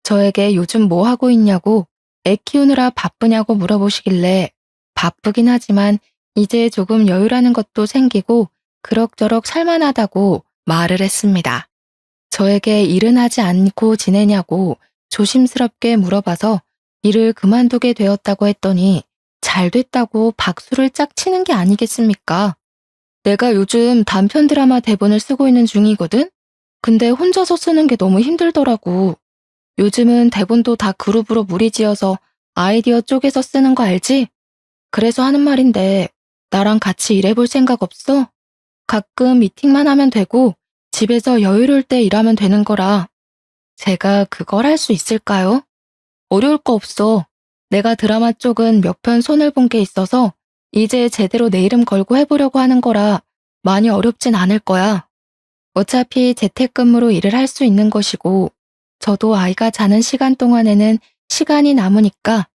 저에게 요즘 뭐 하고 있냐고 애 키우느라 바쁘냐고 물어보시길래 바쁘긴 하지만 이제 조금 여유라는 것도 생기고 그럭저럭 살만하다고 말을 했습니다. 저에게 일은 하지 않고 지내냐고 조심스럽게 물어봐서 일을 그만두게 되었다고 했더니 잘 됐다고 박수를 짝 치는 게 아니겠습니까? 내가 요즘 단편 드라마 대본을 쓰고 있는 중이거든? 근데 혼자서 쓰는 게 너무 힘들더라고. 요즘은 대본도 다 그룹으로 무리지어서 아이디어 쪼개서 쓰는 거 알지? 그래서 하는 말인데 나랑 같이 일해볼 생각 없어? 가끔 미팅만 하면 되고 집에서 여유로울 때 일하면 되는 거라. 제가 그걸 할 수 있을까요? 어려울 거 없어. 내가 드라마 쪽은 몇 편 손을 본 게 있어서 이제 제대로 내 이름 걸고 해보려고 하는 거라 많이 어렵진 않을 거야. 어차피 재택근무로 일을 할 수 있는 것이고 저도 아이가 자는 시간 동안에는 시간이 남으니까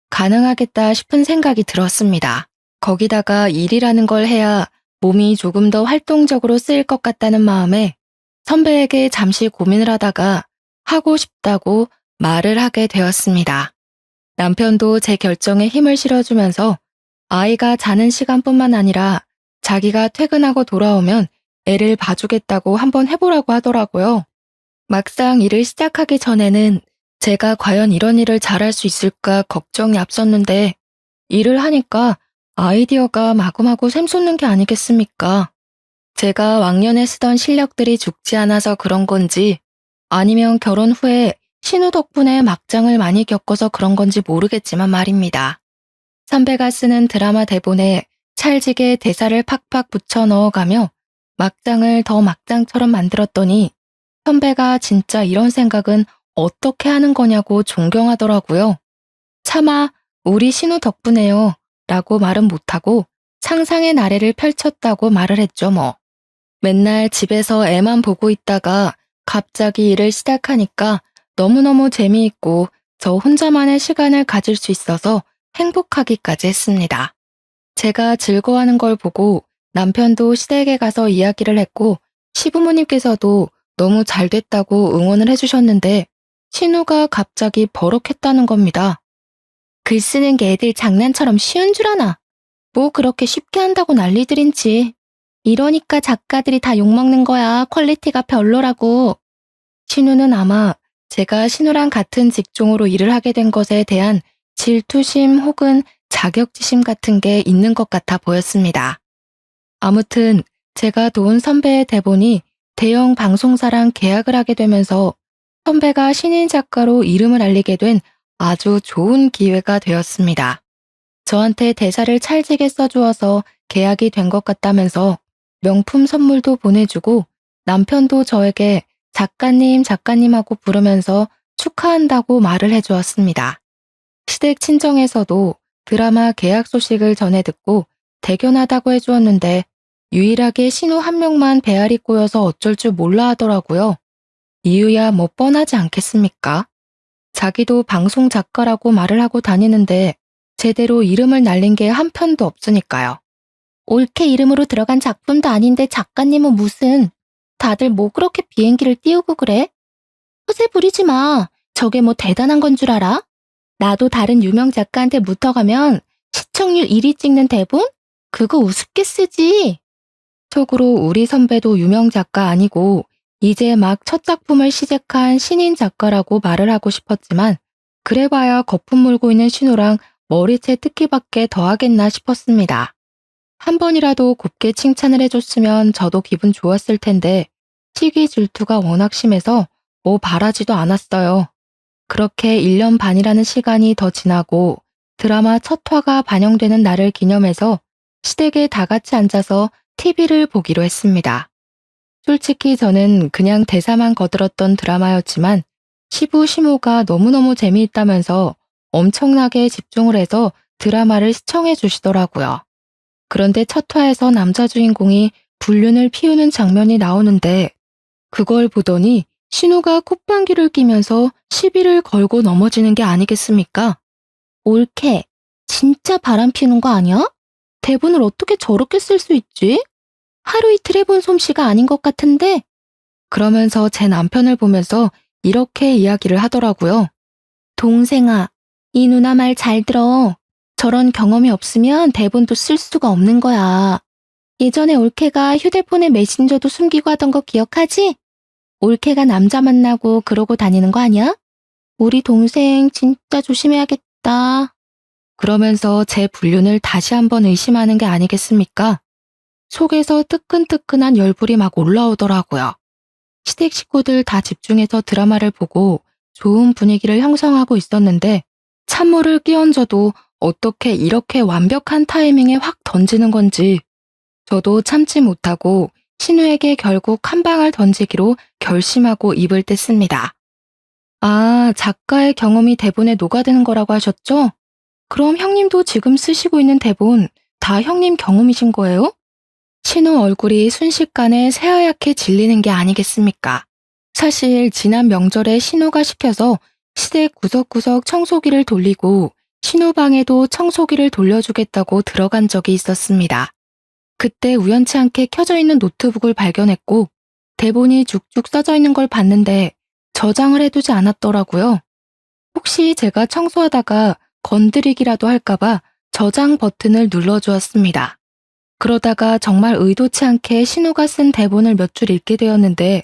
가능하겠다 싶은 생각이 들었습니다. 거기다가 일이라는 걸 해야 몸이 조금 더 활동적으로 쓰일 것 같다는 마음에 선배에게 잠시 고민을 하다가 하고 싶다고 말을 하게 되었습니다. 남편도 제 결정에 힘을 실어주면서 아이가 자는 시간뿐만 아니라 자기가 퇴근하고 돌아오면 애를 봐주겠다고 한번 해보라고 하더라고요. 막상 일을 시작하기 전에는 제가 과연 이런 일을 잘할 수 있을까 걱정이 앞섰는데 일을 하니까 아이디어가 마구마구 샘솟는 게 아니겠습니까? 제가 왕년에 쓰던 실력들이 죽지 않아서 그런 건지 아니면 결혼 후에 신우 덕분에 막장을 많이 겪어서 그런 건지 모르겠지만 말입니다. 선배가 쓰는 드라마 대본에 찰지게 대사를 팍팍 붙여 넣어가며 막장을 더 막장처럼 만들었더니 선배가 진짜 이런 생각은 어떻게 하는 거냐고 존경하더라고요. 차마 우리 신우 덕분에요 라고 말은 못하고 상상의 나래를 펼쳤다고 말을 했죠 뭐. 맨날 집에서 애만 보고 있다가 갑자기 일을 시작하니까 너무너무 재미있고 저 혼자만의 시간을 가질 수 있어서 행복하기까지 했습니다. 제가 즐거워하는 걸 보고 남편도 시댁에 가서 이야기를 했고 시부모님께서도 너무 잘 됐다고 응원을 해주셨는데 신우가 갑자기 버럭했다는 겁니다. 글 쓰는 게 애들 장난처럼 쉬운 줄 아나? 뭐 그렇게 쉽게 한다고 난리들인지. 이러니까 작가들이 다 욕먹는 거야. 퀄리티가 별로라고. 신우는 아마 제가 신우랑 같은 직종으로 일을 하게 된 것에 대한 질투심 혹은 자격지심 같은 게 있는 것 같아 보였습니다. 아무튼 제가 도운 선배의 대본이 대형 방송사랑 계약을 하게 되면서 선배가 신인 작가로 이름을 알리게 된 아주 좋은 기회가 되었습니다. 저한테 대사를 찰지게 써주어서 계약이 된 것 같다면서 명품 선물도 보내주고 남편도 저에게 작가님하고 부르면서 축하한다고 말을 해주었습니다. 시댁 친정에서도 드라마 계약 소식을 전해 듣고 대견하다고 해주었는데 유일하게 신우 한 명만 배알이 꼬여서 어쩔 줄 몰라 하더라고요. 이유야 뭐 뻔하지 않겠습니까? 자기도 방송 작가라고 말을 하고 다니는데 제대로 이름을 날린 게 한 편도 없으니까요. 올케 이름으로 들어간 작품도 아닌데 작가님은 무슨. 다들 뭐 그렇게 비행기를 띄우고 그래? 허세 부리지 마. 저게 뭐 대단한 건 줄 알아? 나도 다른 유명 작가한테 묻어가면 시청률 1위 찍는 대본? 그거 우습게 쓰지. 속으로 우리 선배도 유명 작가 아니고 이제 막 첫 작품을 시작한 신인 작가라고 말을 하고 싶었지만 그래봐야 거품 물고 있는 신우랑 머리채 뜯기밖에 더하겠나 싶었습니다. 한 번이라도 곱게 칭찬을 해줬으면 저도 기분 좋았을 텐데 시기 질투가 워낙 심해서 뭐 바라지도 않았어요. 그렇게 1년 반이라는 시간이 더 지나고 드라마 첫 화가 반영되는 날을 기념해서 시댁에 다 같이 앉아서 TV를 보기로 했습니다. 솔직히 저는 그냥 대사만 거들었던 드라마였지만 시부 시모가 너무너무 재미있다면서 엄청나게 집중을 해서 드라마를 시청해 주시더라고요. 그런데 첫 화에서 남자 주인공이 불륜을 피우는 장면이 나오는데 그걸 보더니 신우가 콧방귀를 끼면서 시비를 걸고 넘어지는 게 아니겠습니까? 올케, 진짜 바람 피우는 거 아니야? 대본을 어떻게 저렇게 쓸 수 있지? 하루 이틀 해본 솜씨가 아닌 것 같은데? 그러면서 제 남편을 보면서 이렇게 이야기를 하더라고요. 동생아, 이 누나 말 잘 들어. 저런 경험이 없으면 대본도 쓸 수가 없는 거야. 예전에 올케가 휴대폰에 메신저도 숨기고 하던 거 기억하지? 올케가 남자 만나고 그러고 다니는 거 아니야? 우리 동생 진짜 조심해야겠다. 그러면서 제 불륜을 다시 한번 의심하는 게 아니겠습니까? 속에서 뜨끈뜨끈한 열불이 막 올라오더라고요. 시댁 식구들 다 집중해서 드라마를 보고 좋은 분위기를 형성하고 있었는데 찬물을 끼얹어도 어떻게 이렇게 완벽한 타이밍에 확 던지는 건지 저도 참지 못하고 신우에게 결국 한 방을 던지기로 결심하고 입을 뗐습니다. 아, 작가의 경험이 대본에 녹아드는 거라고 하셨죠? 그럼 형님도 지금 쓰시고 있는 대본 다 형님 경험이신 거예요? 신우 얼굴이 순식간에 새하얗게 질리는 게 아니겠습니까? 사실 지난 명절에 신우가 시켜서 시댁 구석구석 청소기를 돌리고 신우 방에도 청소기를 돌려주겠다고 들어간 적이 있었습니다. 그때 우연치 않게 켜져 있는 노트북을 발견했고 대본이 쭉쭉 써져 있는 걸 봤는데 저장을 해두지 않았더라고요. 혹시 제가 청소하다가 건드리기라도 할까봐 저장 버튼을 눌러주었습니다. 그러다가 정말 의도치 않게 신우가 쓴 대본을 몇 줄 읽게 되었는데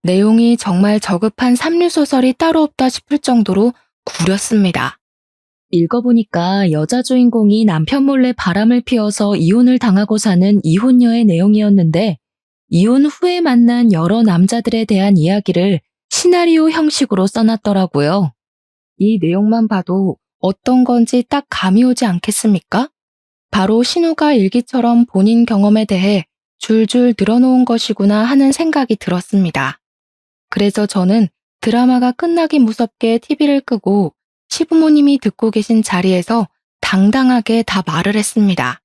내용이 정말 저급한 삼류소설이 따로 없다 싶을 정도로 구렸습니다. 읽어보니까 여자 주인공이 남편 몰래 바람을 피워서 이혼을 당하고 사는 이혼녀의 내용이었는데 이혼 후에 만난 여러 남자들에 대한 이야기를 시나리오 형식으로 써놨더라고요. 이 내용만 봐도 어떤 건지 딱 감이 오지 않겠습니까? 바로 신우가 일기처럼 본인 경험에 대해 줄줄 늘어놓은 것이구나 하는 생각이 들었습니다. 그래서 저는 드라마가 끝나기 무섭게 TV를 끄고 시부모님이 듣고 계신 자리에서 당당하게 다 말을 했습니다.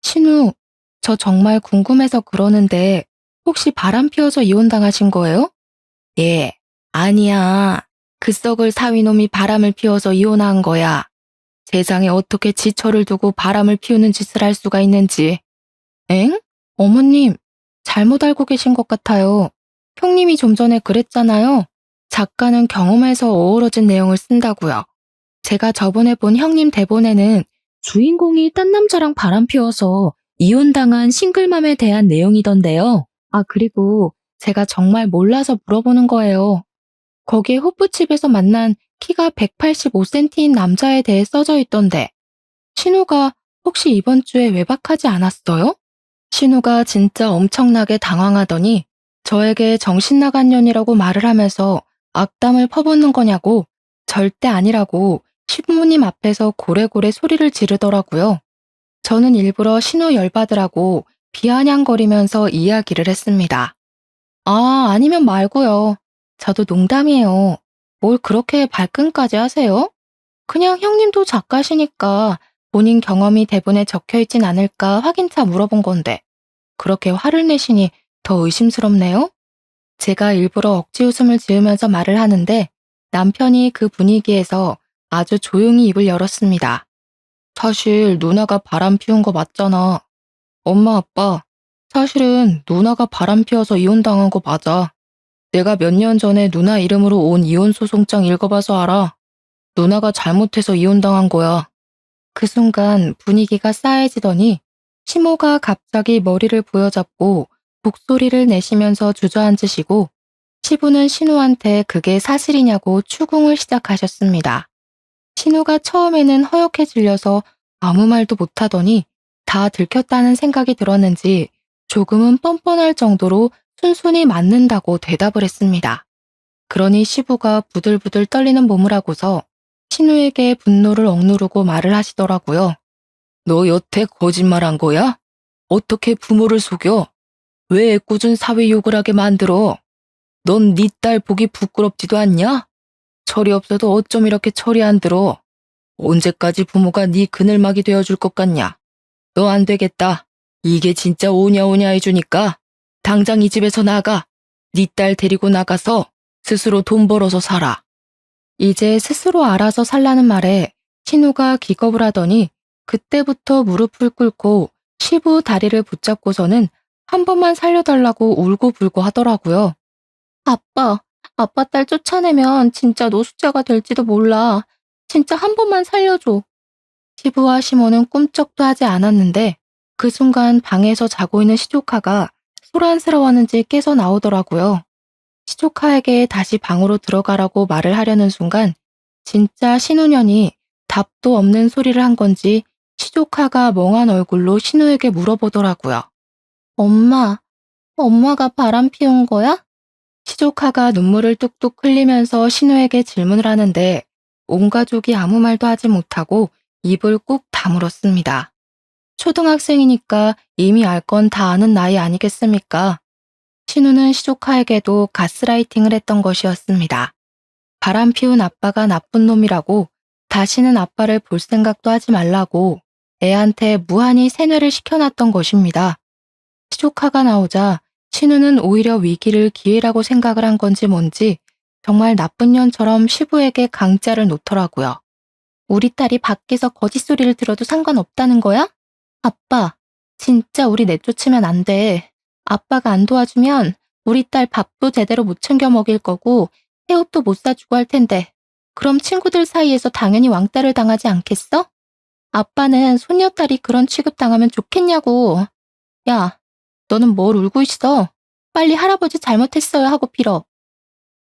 신우, 저 정말 궁금해서 그러는데 혹시 바람 피워서 이혼당하신 거예요? 예, 아니야. 그 썩을 사위놈이 바람을 피워서 이혼한 거야. 세상에 어떻게 지처를 두고 바람을 피우는 짓을 할 수가 있는지. 엥? 어머님, 잘못 알고 계신 것 같아요. 형님이 좀 전에 그랬잖아요. 작가는 경험에서 어우러진 내용을 쓴다고요. 제가 저번에 본 형님 대본에는 주인공이 딴 남자랑 바람 피워서 이혼당한 싱글맘에 대한 내용이던데요. 아, 그리고 제가 정말 몰라서 물어보는 거예요. 거기에 호프집에서 만난 키가 185cm인 남자에 대해 써져 있던데 신우가 혹시 이번 주에 외박하지 않았어요? 신우가 진짜 엄청나게 당황하더니 저에게 정신 나간 년이라고 말을 하면서 악담을 퍼붓는 거냐고 절대 아니라고 시부모님 앞에서 고래고래 소리를 지르더라고요. 저는 일부러 신우 열받으라고 비아냥거리면서 이야기를 했습니다. 아, 아니면 말고요. 저도 농담이에요. 뭘 그렇게 발끈까지 하세요? 그냥 형님도 작가시니까 본인 경험이 대본에 적혀있진 않을까 확인차 물어본 건데 그렇게 화를 내시니 더 의심스럽네요? 제가 일부러 억지 웃음을 지으면서 말을 하는데 남편이 그 분위기에서 아주 조용히 입을 열었습니다. 사실 누나가 바람 피운 거 맞잖아. 엄마 아빠, 사실은 누나가 바람 피워서 이혼당한 거 맞아. 내가 몇 년 전에 누나 이름으로 온 이혼소송장 읽어봐서 알아. 누나가 잘못해서 이혼당한 거야. 그 순간 분위기가 싸해지더니 시모가 갑자기 머리를 부여잡고 목소리를 내시면서 주저앉으시고 시부는 신우한테 그게 사실이냐고 추궁을 시작하셨습니다. 신우가 처음에는 허옇게 질려서 아무 말도 못하더니 다 들켰다는 생각이 들었는지 조금은 뻔뻔할 정도로 순순히 맞는다고 대답을 했습니다. 그러니 시부가 부들부들 떨리는 몸을 하고서 신우에게 분노를 억누르고 말을 하시더라고요. 너 여태 거짓말한 거야? 어떻게 부모를 속여? 왜 애꿎은 사위 욕을 하게 만들어? 넌 네 딸 보기 부끄럽지도 않냐? 철이 없어도 어쩜 이렇게 철이 안 들어? 언제까지 부모가 네 그늘막이 되어줄 것 같냐? 너 안 되겠다. 이게 진짜 오냐오냐 해주니까 당장 이 집에서 나가. 네 딸 데리고 나가서 스스로 돈 벌어서 살아. 이제 스스로 알아서 살라는 말에 신우가 기겁을 하더니 그때부터 무릎을 꿇고 시부 다리를 붙잡고서는 한 번만 살려달라고 울고불고 하더라고요. 아빠 딸 쫓아내면 진짜 노숙자가 될지도 몰라. 진짜 한 번만 살려줘. 시부와 시모는 꿈쩍도 하지 않았는데 그 순간 방에서 자고 있는 시조카가 소란스러웠는지 깨서 나오더라고요. 시조카에게 다시 방으로 들어가라고 말을 하려는 순간 진짜 신우년이 답도 없는 소리를 한 건지 시조카가 멍한 얼굴로 신우에게 물어보더라고요. 엄마가 바람 피운 거야? 시조카가 눈물을 뚝뚝 흘리면서 신우에게 질문을 하는데 온 가족이 아무 말도 하지 못하고 입을 꾹 다물었습니다. 초등학생이니까 이미 알 건 다 아는 나이 아니겠습니까? 신우는 시조카에게도 가스라이팅을 했던 것이었습니다. 바람 피운 아빠가 나쁜 놈이라고 다시는 아빠를 볼 생각도 하지 말라고 애한테 무한히 세뇌를 시켜놨던 것입니다. 시조카가 나오자 신우는 오히려 위기를 기회라고 생각을 한 건지 뭔지 정말 나쁜 년처럼 시부에게 강짜를 놓더라고요. 우리 딸이 밖에서 거짓소리를 들어도 상관없다는 거야? 아빠, 진짜 우리 내쫓으면 안 돼. 아빠가 안 도와주면 우리 딸 밥도 제대로 못 챙겨 먹일 거고 새 옷도 못 사주고 할 텐데 그럼 친구들 사이에서 당연히 왕따를 당하지 않겠어? 아빠는 손녀딸이 그런 취급당하면 좋겠냐고. 야, 너는 뭘 울고 있어? 빨리 할아버지 잘못했어요 하고 빌어.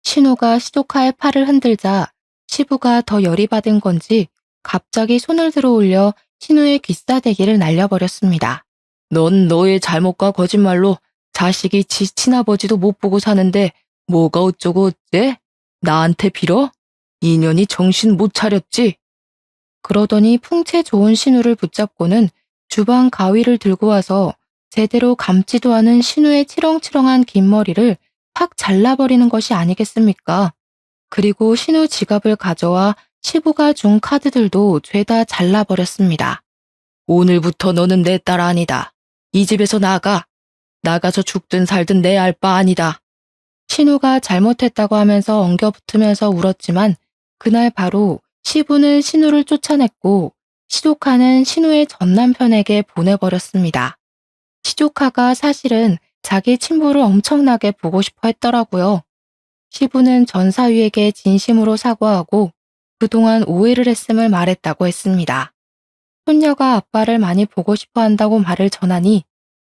신우가 시조카의 팔을 흔들자 시부가 더 열이 받은 건지 갑자기 손을 들어 올려 신우의 귀싸대기를 날려버렸습니다. 넌 너의 잘못과 거짓말로 자식이 지 친아버지도 못 보고 사는데 뭐가 어쩌고 어째? 나한테 빌어? 인연이 정신 못 차렸지? 그러더니 풍채 좋은 신우를 붙잡고는 주방 가위를 들고 와서 제대로 감지도 않은 신우의 치렁치렁한 긴 머리를 팍 잘라버리는 것이 아니겠습니까? 그리고 신우 지갑을 가져와 시부가 준 카드들도 죄다 잘라버렸습니다. 오늘부터 너는 내 딸 아니다. 이 집에서 나가. 나가서 죽든 살든 내 알 바 아니다. 신우가 잘못했다고 하면서 엉겨붙으면서 울었지만 그날 바로 시부는 신우를 쫓아냈고 시조카는 신우의 전남편에게 보내버렸습니다. 시조카가 사실은 자기 친부를 엄청나게 보고 싶어 했더라고요. 시부는 전사위에게 진심으로 사과하고 그동안 오해를 했음을 말했다고 했습니다. 손녀가 아빠를 많이 보고 싶어 한다고 말을 전하니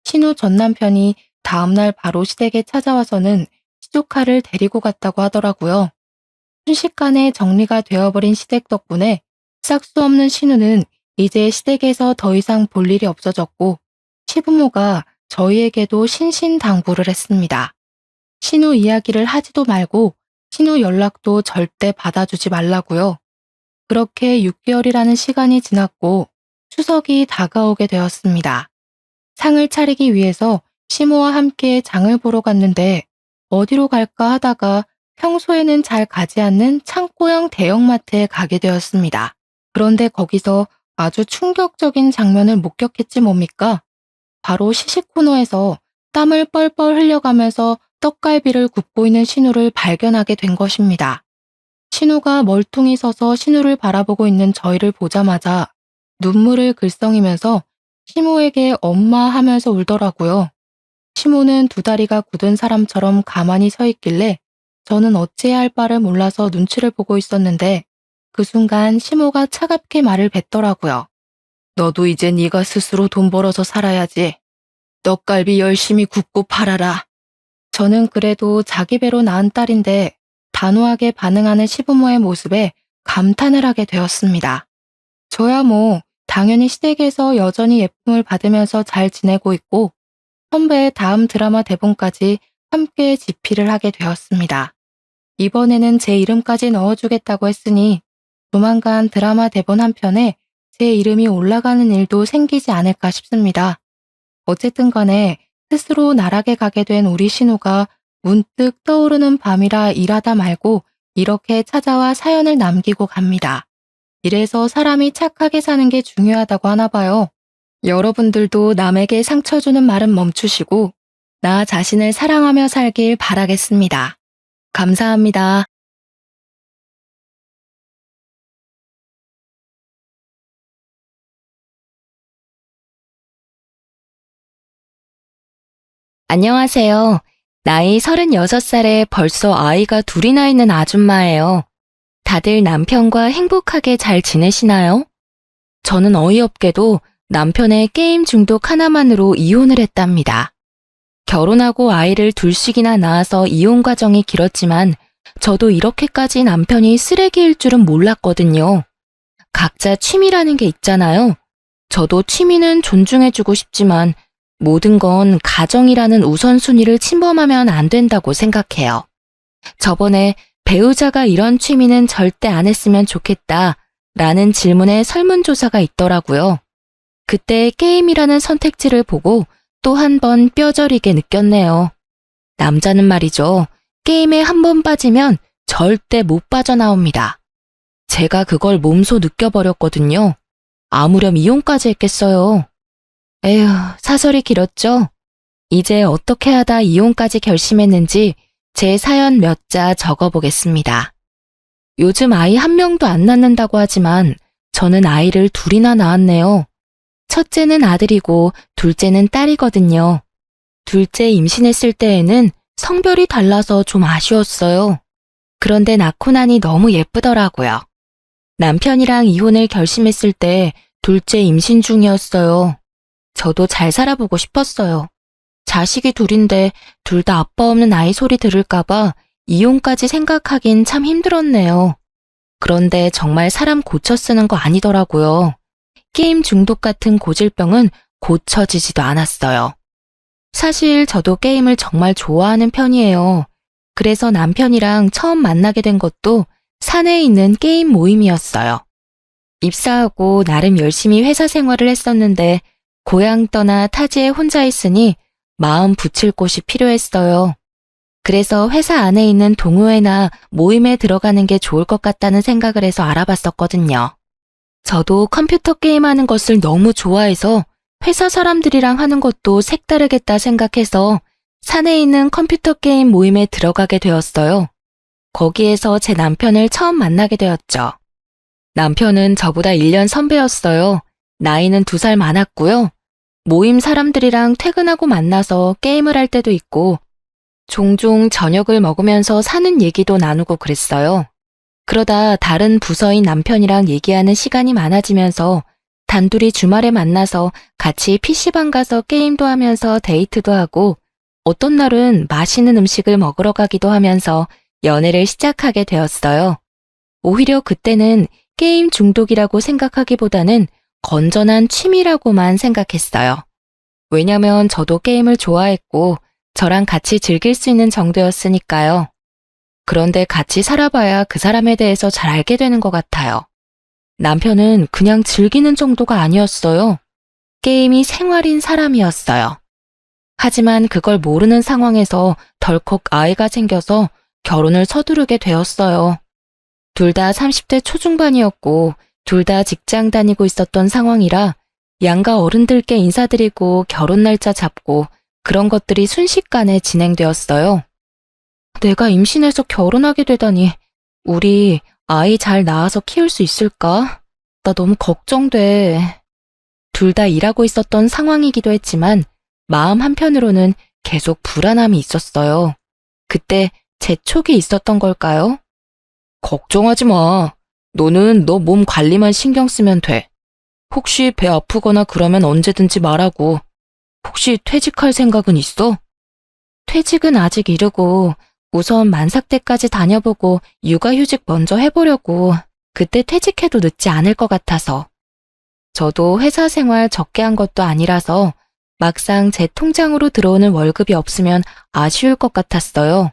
신우 전남편이 다음날 바로 시댁에 찾아와서는 시조카를 데리고 갔다고 하더라고요. 순식간에 정리가 되어버린 시댁 덕분에 싹수 없는 신우는 이제 시댁에서 더 이상 볼 일이 없어졌고 시부모가 저희에게도 신신당부를 했습니다. 신우 이야기를 하지도 말고 신우 연락도 절대 받아주지 말라고요. 그렇게 6개월이라는 시간이 지났고 추석이 다가오게 되었습니다. 상을 차리기 위해서 시모와 함께 장을 보러 갔는데 어디로 갈까 하다가 평소에는 잘 가지 않는 창고형 대형마트에 가게 되었습니다. 그런데 거기서 아주 충격적인 장면을 목격했지 뭡니까? 바로 시식 코너에서 땀을 뻘뻘 흘려가면서 떡갈비를 굽고 있는 신우를 발견하게 된 것입니다. 신우가 멀뚱히 서서 신우를 바라보고 있는 저희를 보자마자 눈물을 글썽이면서 시모에게 엄마 하면서 울더라고요. 시모는 두 다리가 굳은 사람처럼 가만히 서 있길래 저는 어찌해야 할 바를 몰라서 눈치를 보고 있었는데 그 순간 시모가 차갑게 말을 뱉더라고요. 너도 이제 네가 스스로 돈 벌어서 살아야지. 떡갈비 열심히 굽고 팔아라. 저는 그래도 자기 배로 낳은 딸인데 단호하게 반응하는 시부모의 모습에 감탄을 하게 되었습니다. 저야 뭐 당연히 시댁에서 여전히 예쁨을 받으면서 잘 지내고 있고 선배의 다음 드라마 대본까지 함께 집필을 하게 되었습니다. 이번에는 제 이름까지 넣어주겠다고 했으니 조만간 드라마 대본 한 편에 제 이름이 올라가는 일도 생기지 않을까 싶습니다. 어쨌든 간에 스스로 나락에 가게 된 우리 신우가 문득 떠오르는 밤이라 일하다 말고 이렇게 찾아와 사연을 남기고 갑니다. 이래서 사람이 착하게 사는 게 중요하다고 하나 봐요. 여러분들도 남에게 상처 주는 말은 멈추시고 나 자신을 사랑하며 살길 바라겠습니다. 감사합니다. 안녕하세요. 나이 36살에 벌써 아이가 둘이나 있는 아줌마예요. 다들 남편과 행복하게 잘 지내시나요? 저는 어이없게도 남편의 게임 중독 하나만으로 이혼을 했답니다. 결혼하고 아이를 둘씩이나 낳아서 이혼 과정이 길었지만 저도 이렇게까지 남편이 쓰레기일 줄은 몰랐거든요. 각자 취미라는 게 있잖아요. 저도 취미는 존중해주고 싶지만 모든 건 가정이라는 우선순위를 침범하면 안 된다고 생각해요. 저번에 배우자가 이런 취미는 절대 안 했으면 좋겠다 라는 질문에 설문조사가 있더라고요. 그때 게임이라는 선택지를 보고 또 한 번 뼈저리게 느꼈네요. 남자는 말이죠. 게임에 한 번 빠지면 절대 못 빠져나옵니다. 제가 그걸 몸소 느껴버렸거든요. 아무렴 이혼까지 했겠어요. 에휴, 사설이 길었죠? 이제 어떻게 하다 이혼까지 결심했는지 제 사연 몇 자 적어보겠습니다. 요즘 아이 한 명도 안 낳는다고 하지만 저는 아이를 둘이나 낳았네요. 첫째는 아들이고 둘째는 딸이거든요. 둘째 임신했을 때에는 성별이 달라서 좀 아쉬웠어요. 그런데 낳고 나니 너무 예쁘더라고요. 남편이랑 이혼을 결심했을 때 둘째 임신 중이었어요. 저도 잘 살아보고 싶었어요. 자식이 둘인데 둘 다 아빠 없는 아이 소리 들을까봐 이혼까지 생각하긴 참 힘들었네요. 그런데 정말 사람 고쳐 쓰는 거 아니더라고요. 게임 중독 같은 고질병은 고쳐지지도 않았어요. 사실 저도 게임을 정말 좋아하는 편이에요. 그래서 남편이랑 처음 만나게 된 것도 사내에 있는 게임 모임이었어요. 입사하고 나름 열심히 회사 생활을 했었는데 고향 떠나 타지에 혼자 있으니 마음 붙일 곳이 필요했어요. 그래서 회사 안에 있는 동호회나 모임에 들어가는 게 좋을 것 같다는 생각을 해서 알아봤었거든요. 저도 컴퓨터 게임하는 것을 너무 좋아해서 회사 사람들이랑 하는 것도 색다르겠다 생각해서 산에 있는 컴퓨터 게임 모임에 들어가게 되었어요. 거기에서 제 남편을 처음 만나게 되었죠. 남편은 저보다 1년 선배였어요. 나이는 2살 많았고요. 모임 사람들이랑 퇴근하고 만나서 게임을 할 때도 있고 종종 저녁을 먹으면서 사는 얘기도 나누고 그랬어요. 그러다 다른 부서인 남편이랑 얘기하는 시간이 많아지면서 단둘이 주말에 만나서 같이 PC방 가서 게임도 하면서 데이트도 하고 어떤 날은 맛있는 음식을 먹으러 가기도 하면서 연애를 시작하게 되었어요. 오히려 그때는 게임 중독이라고 생각하기보다는 건전한 취미라고만 생각했어요. 왜냐면 저도 게임을 좋아했고 저랑 같이 즐길 수 있는 정도였으니까요. 그런데 같이 살아봐야 그 사람에 대해서 잘 알게 되는 것 같아요. 남편은 그냥 즐기는 정도가 아니었어요. 게임이 생활인 사람이었어요. 하지만 그걸 모르는 상황에서 덜컥 아이가 생겨서 결혼을 서두르게 되었어요. 둘 다 30대 초중반이었고 둘 다 직장 다니고 있었던 상황이라 양가 어른들께 인사드리고 결혼 날짜 잡고 그런 것들이 순식간에 진행되었어요. 내가 임신해서 결혼하게 되다니 우리 아이 잘 낳아서 키울 수 있을까? 나 너무 걱정돼. 둘 다 일하고 있었던 상황이기도 했지만 마음 한편으로는 계속 불안함이 있었어요. 그때 재촉이 있었던 걸까요? 걱정하지 마. 너는 너 몸 관리만 신경 쓰면 돼. 혹시 배 아프거나 그러면 언제든지 말하고. 혹시 퇴직할 생각은 있어? 퇴직은 아직 이르고 우선 만삭 때까지 다녀보고 육아휴직 먼저 해보려고. 그때 퇴직해도 늦지 않을 것 같아서. 저도 회사 생활 적게 한 것도 아니라서 막상 제 통장으로 들어오는 월급이 없으면 아쉬울 것 같았어요.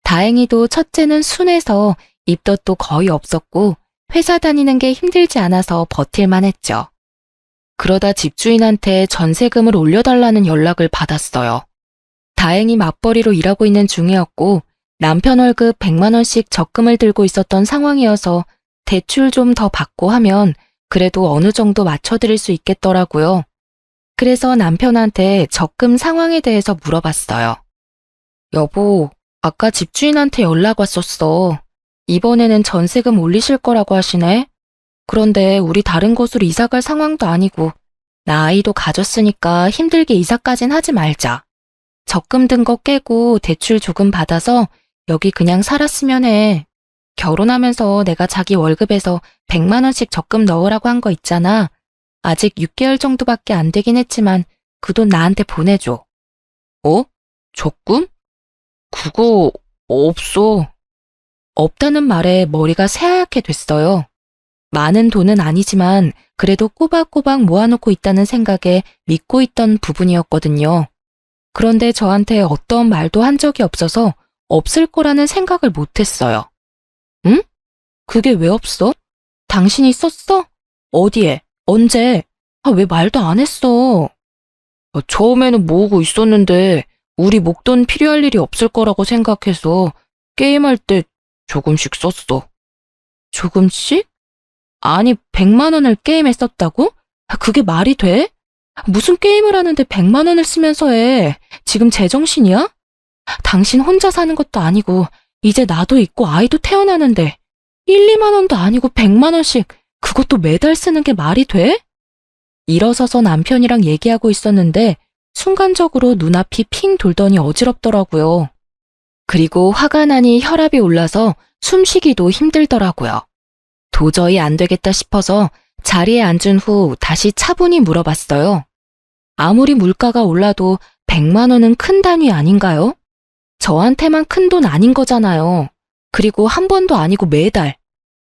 다행히도 첫째는 순해서 입덧도 거의 없었고 회사 다니는 게 힘들지 않아서 버틸만 했죠. 그러다 집주인한테 전세금을 올려달라는 연락을 받았어요. 다행히 맞벌이로 일하고 있는 중이었고 남편 월급 100만 원씩 적금을 들고 있었던 상황이어서 대출 좀 더 받고 하면 그래도 어느 정도 맞춰드릴 수 있겠더라고요. 그래서 남편한테 적금 상황에 대해서 물어봤어요. 여보, 아까 집주인한테 연락 왔었어. 이번에는 전세금 올리실 거라고 하시네. 그런데 우리 다른 곳으로 이사 갈 상황도 아니고 나 아이도 가졌으니까 힘들게 이사까진 하지 말자. 적금 든 거 깨고 대출 조금 받아서 여기 그냥 살았으면 해. 결혼하면서 내가 자기 월급에서 100만 원씩 적금 넣으라고 한 거 있잖아. 아직 6개월 정도밖에 안 되긴 했지만 그 돈 나한테 보내줘. 어? 적금? 그거 없어. 없다는 말에 머리가 새하얗게 됐어요. 많은 돈은 아니지만 그래도 꼬박꼬박 모아놓고 있다는 생각에 믿고 있던 부분이었거든요. 그런데 저한테 어떤 말도 한 적이 없어서 없을 거라는 생각을 못했어요. 응? 그게 왜 없어? 당신이 썼어? 어디에? 언제? 왜 말도 안 했어? 처음에는 모으고 있었는데 우리 목돈 필요할 일이 없을 거라고 생각해서 게임할 때 조금씩 썼어. 조금씩? 아니, 100만 원을 게임에 썼다고? 그게 말이 돼? 무슨 게임을 하는데 100만 원을 쓰면서 해? 지금 제정신이야? 당신 혼자 사는 것도 아니고 이제 나도 있고 아이도 태어나는데 1, 2만 원도 아니고 100만 원씩 그것도 매달 쓰는 게 말이 돼? 일어서서 남편이랑 얘기하고 있었는데 순간적으로 눈앞이 핑 돌더니 어지럽더라고요. 그리고 화가 나니 혈압이 올라서 숨쉬기도 힘들더라고요. 도저히 안 되겠다 싶어서 자리에 앉은 후 다시 차분히 물어봤어요. 아무리 물가가 올라도 100만 원은 큰 단위 아닌가요? 저한테만 큰 돈 아닌 거잖아요. 그리고 한 번도 아니고 매달.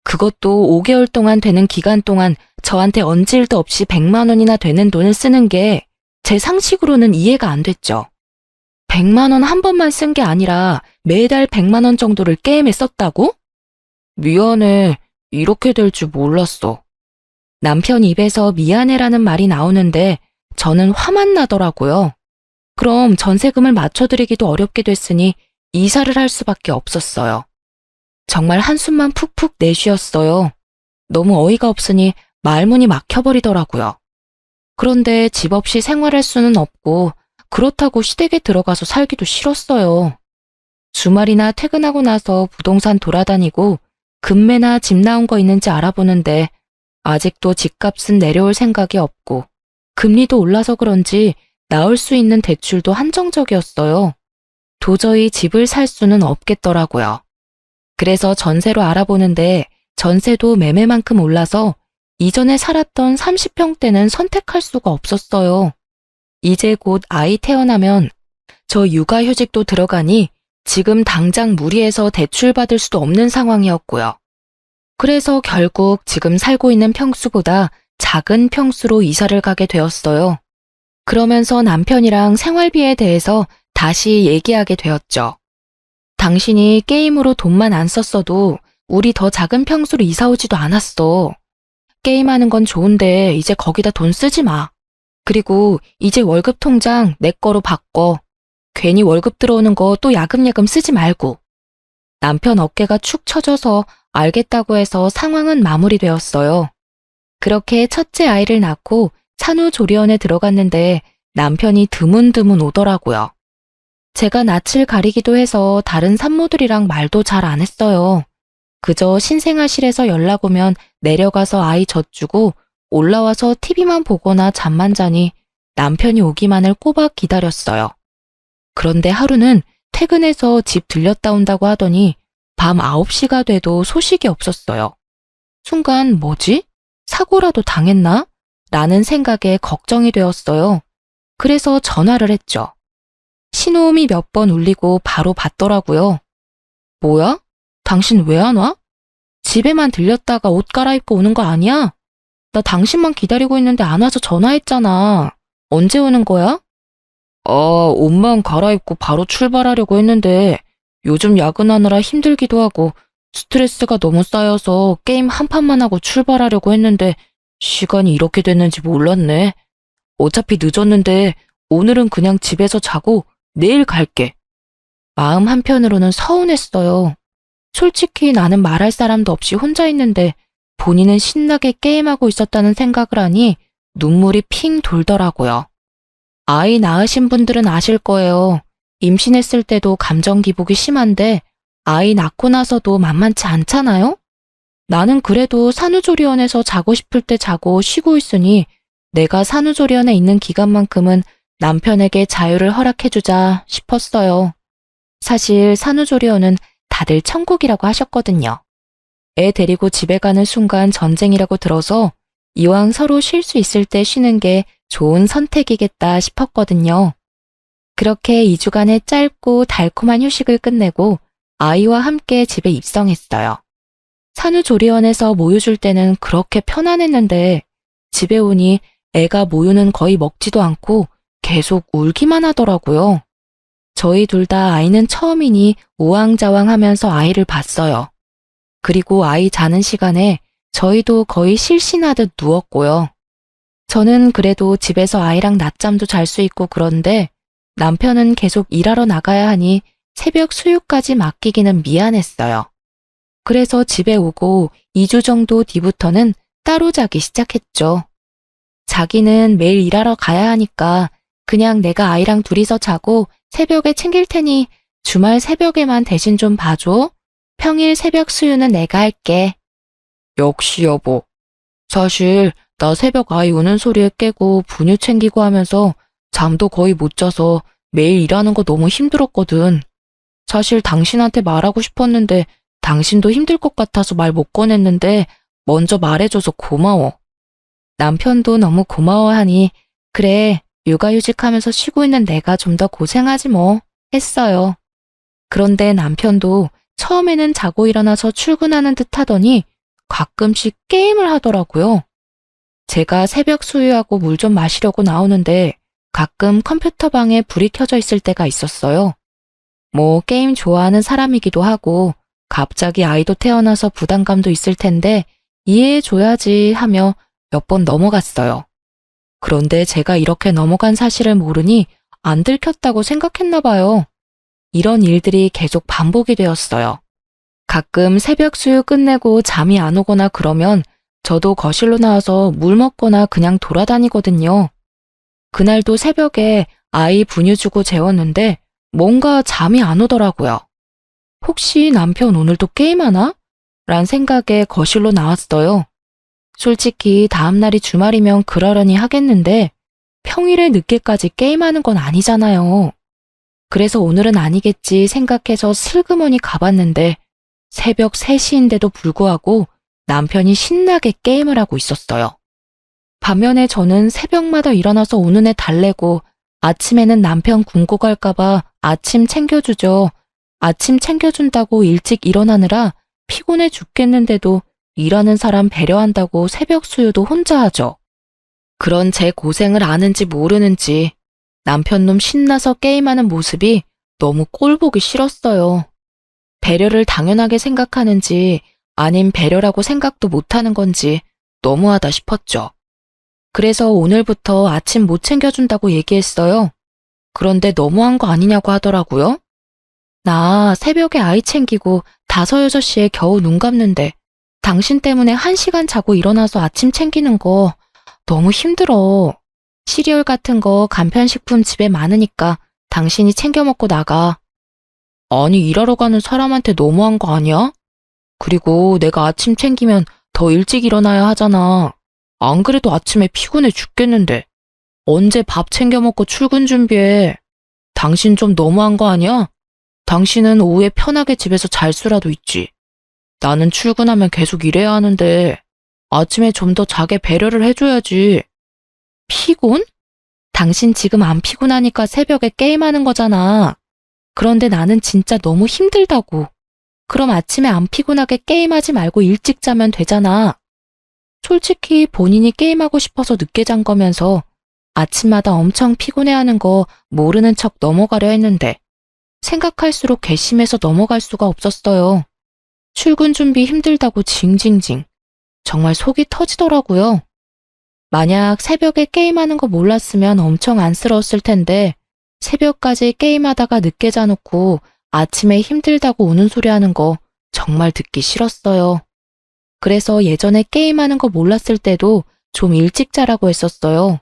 그것도 5개월 동안 되는 기간 동안 저한테 언질도 없이 100만 원이나 되는 돈을 쓰는 게 제 상식으로는 이해가 안 됐죠. 100만 원 한 번만 쓴 게 아니라 매달 100만 원 정도를 게임에 썼다고? 미안해. 이렇게 될 줄 몰랐어. 남편 입에서 미안해라는 말이 나오는데 저는 화만 나더라고요. 그럼 전세금을 맞춰드리기도 어렵게 됐으니 이사를 할 수밖에 없었어요. 정말 한숨만 푹푹 내쉬었어요. 너무 어이가 없으니 말문이 막혀버리더라고요. 그런데 집 없이 생활할 수는 없고 그렇다고 시댁에 들어가서 살기도 싫었어요. 주말이나 퇴근하고 나서 부동산 돌아다니고 금매나 집 나온 거 있는지 알아보는데 아직도 집값은 내려올 생각이 없고 금리도 올라서 그런지 나올 수 있는 대출도 한정적이었어요. 도저히 집을 살 수는 없겠더라고요. 그래서 전세로 알아보는데 전세도 매매만큼 올라서 이전에 살았던 30평대는 선택할 수가 없었어요. 이제 곧 아이 태어나면 저 육아휴직도 들어가니 지금 당장 무리해서 대출받을 수도 없는 상황이었고요. 그래서 결국 지금 살고 있는 평수보다 작은 평수로 이사를 가게 되었어요. 그러면서 남편이랑 생활비에 대해서 다시 얘기하게 되었죠. 당신이 게임으로 돈만 안 썼어도 우리 더 작은 평수로 이사 오지도 않았어. 게임하는 건 좋은데 이제 거기다 돈 쓰지 마. 그리고 이제 월급 통장 내 거로 바꿔. 괜히 월급 들어오는 거 또 야금야금 쓰지 말고. 남편 어깨가 축 처져서 알겠다고 해서 상황은 마무리되었어요. 그렇게 첫째 아이를 낳고 산후조리원에 들어갔는데 남편이 드문드문 오더라고요. 제가 낯을 가리기도 해서 다른 산모들이랑 말도 잘 안 했어요. 그저 신생아실에서 연락 오면 내려가서 아이 젖주고 올라와서 TV만 보거나 잠만 자니 남편이 오기만을 꼬박 기다렸어요. 그런데 하루는 퇴근해서 집 들렸다 온다고 하더니 밤 9시가 돼도 소식이 없었어요. 순간 뭐지? 사고라도 당했나? 라는 생각에 걱정이 되었어요. 그래서 전화를 했죠. 신호음이 몇 번 울리고 바로 받더라고요. 뭐야? 당신 왜 안 와? 집에만 들렸다가 옷 갈아입고 오는 거 아니야? 나 당신만 기다리고 있는데 안 와서 전화했잖아. 언제 오는 거야? 옷만 갈아입고 바로 출발하려고 했는데 요즘 야근하느라 힘들기도 하고 스트레스가 너무 쌓여서 게임 한 판만 하고 출발하려고 했는데 시간이 이렇게 됐는지 몰랐네. 어차피 늦었는데 오늘은 그냥 집에서 자고 내일 갈게. 마음 한편으로는 서운했어요. 솔직히 나는 말할 사람도 없이 혼자 있는데 본인은 신나게 게임하고 있었다는 생각을 하니 눈물이 핑 돌더라고요. 아이 낳으신 분들은 아실 거예요. 임신했을 때도 감정 기복이 심한데 아이 낳고 나서도 만만치 않잖아요? 나는 그래도 산후조리원에서 자고 싶을 때 자고 쉬고 있으니 내가 산후조리원에 있는 기간만큼은 남편에게 자유를 허락해주자 싶었어요. 사실 산후조리원은 다들 천국이라고 하셨거든요. 애 데리고 집에 가는 순간 전쟁이라고 들어서 이왕 서로 쉴 수 있을 때 쉬는 게 좋은 선택이겠다 싶었거든요. 그렇게 2주간의 짧고 달콤한 휴식을 끝내고 아이와 함께 집에 입성했어요. 산후조리원에서 모유 줄 때는 그렇게 편안했는데 집에 오니 애가 모유는 거의 먹지도 않고 계속 울기만 하더라고요. 저희 둘 다 아이는 처음이니 우왕좌왕하면서 아이를 봤어요. 그리고 아이 자는 시간에 저희도 거의 실신하듯 누웠고요. 저는 그래도 집에서 아이랑 낮잠도 잘 수 있고 그런데 남편은 계속 일하러 나가야 하니 새벽 수유까지 맡기기는 미안했어요. 그래서 집에 오고 2주 정도 뒤부터는 따로 자기 시작했죠. 자기는 매일 일하러 가야 하니까 그냥 내가 아이랑 둘이서 자고 새벽에 챙길 테니 주말 새벽에만 대신 좀 봐줘. 평일 새벽 수유는 내가 할게. 역시 여보. 사실 나 새벽 아이 우는 소리에 깨고 분유 챙기고 하면서 잠도 거의 못 자서 매일 일하는 거 너무 힘들었거든. 사실 당신한테 말하고 싶었는데 당신도 힘들 것 같아서 말 못 꺼냈는데 먼저 말해줘서 고마워. 남편도 너무 고마워하니 그래 육아휴직하면서 쉬고 있는 내가 좀 더 고생하지 뭐 했어요. 그런데 남편도 처음에는 자고 일어나서 출근하는 듯 하더니 가끔씩 게임을 하더라고요. 제가 새벽 수유하고 물 좀 마시려고 나오는데 가끔 컴퓨터 방에 불이 켜져 있을 때가 있었어요. 뭐 게임 좋아하는 사람이기도 하고 갑자기 아이도 태어나서 부담감도 있을 텐데 이해해줘야지 하며 몇 번 넘어갔어요. 그런데 제가 이렇게 넘어간 사실을 모르니 안 들켰다고 생각했나 봐요. 이런 일들이 계속 반복이 되었어요. 가끔 새벽 수유 끝내고 잠이 안 오거나 그러면 저도 거실로 나와서 물 먹거나 그냥 돌아다니거든요. 그날도 새벽에 아이 분유 주고 재웠는데 뭔가 잠이 안 오더라고요. 혹시 남편 오늘도 게임하나? 란 생각에 거실로 나왔어요. 솔직히 다음날이 주말이면 그러려니 하겠는데 평일에 늦게까지 게임하는 건 아니잖아요. 그래서 오늘은 아니겠지 생각해서 슬그머니 가봤는데 새벽 3시인데도 불구하고 남편이 신나게 게임을 하고 있었어요. 반면에 저는 새벽마다 일어나서 오는 애 달래고 아침에는 남편 군고 갈까봐 아침 챙겨주죠. 아침 챙겨준다고 일찍 일어나느라 피곤해 죽겠는데도 일하는 사람 배려한다고 새벽 수유도 혼자 하죠. 그런 제 고생을 아는지 모르는지 남편놈 신나서 게임하는 모습이 너무 꼴보기 싫었어요. 배려를 당연하게 생각하는지 아님 배려라고 생각도 못하는 건지 너무하다 싶었죠. 그래서 오늘부터 아침 못 챙겨준다고 얘기했어요. 그런데 너무한 거 아니냐고 하더라고요. 나 새벽에 아이 챙기고 5, 6시에 겨우 눈 감는데 당신 때문에 1시간 자고 일어나서 아침 챙기는 거 너무 힘들어. 시리얼 같은 거 간편식품 집에 많으니까 당신이 챙겨 먹고 나가. 아니 일하러 가는 사람한테 너무한 거 아니야? 그리고 내가 아침 챙기면 더 일찍 일어나야 하잖아. 안 그래도 아침에 피곤해 죽겠는데. 언제 밥 챙겨 먹고 출근 준비해. 당신 좀 너무한 거 아니야? 당신은 오후에 편하게 집에서 잘 수라도 있지. 나는 출근하면 계속 일해야 하는데 아침에 좀 더 자게 배려를 해줘야지. 피곤? 당신 지금 안 피곤하니까 새벽에 게임하는 거잖아. 그런데 나는 진짜 너무 힘들다고. 그럼 아침에 안 피곤하게 게임하지 말고 일찍 자면 되잖아. 솔직히 본인이 게임하고 싶어서 늦게 잔 거면서 아침마다 엄청 피곤해하는 거 모르는 척 넘어가려 했는데 생각할수록 괘씸해서 넘어갈 수가 없었어요. 출근 준비 힘들다고 징징징. 정말 속이 터지더라고요. 만약 새벽에 게임하는 거 몰랐으면 엄청 안쓰러웠을 텐데 새벽까지 게임하다가 늦게 자놓고 아침에 힘들다고 우는 소리 하는 거 정말 듣기 싫었어요. 그래서 예전에 게임하는 거 몰랐을 때도 좀 일찍 자라고 했었어요.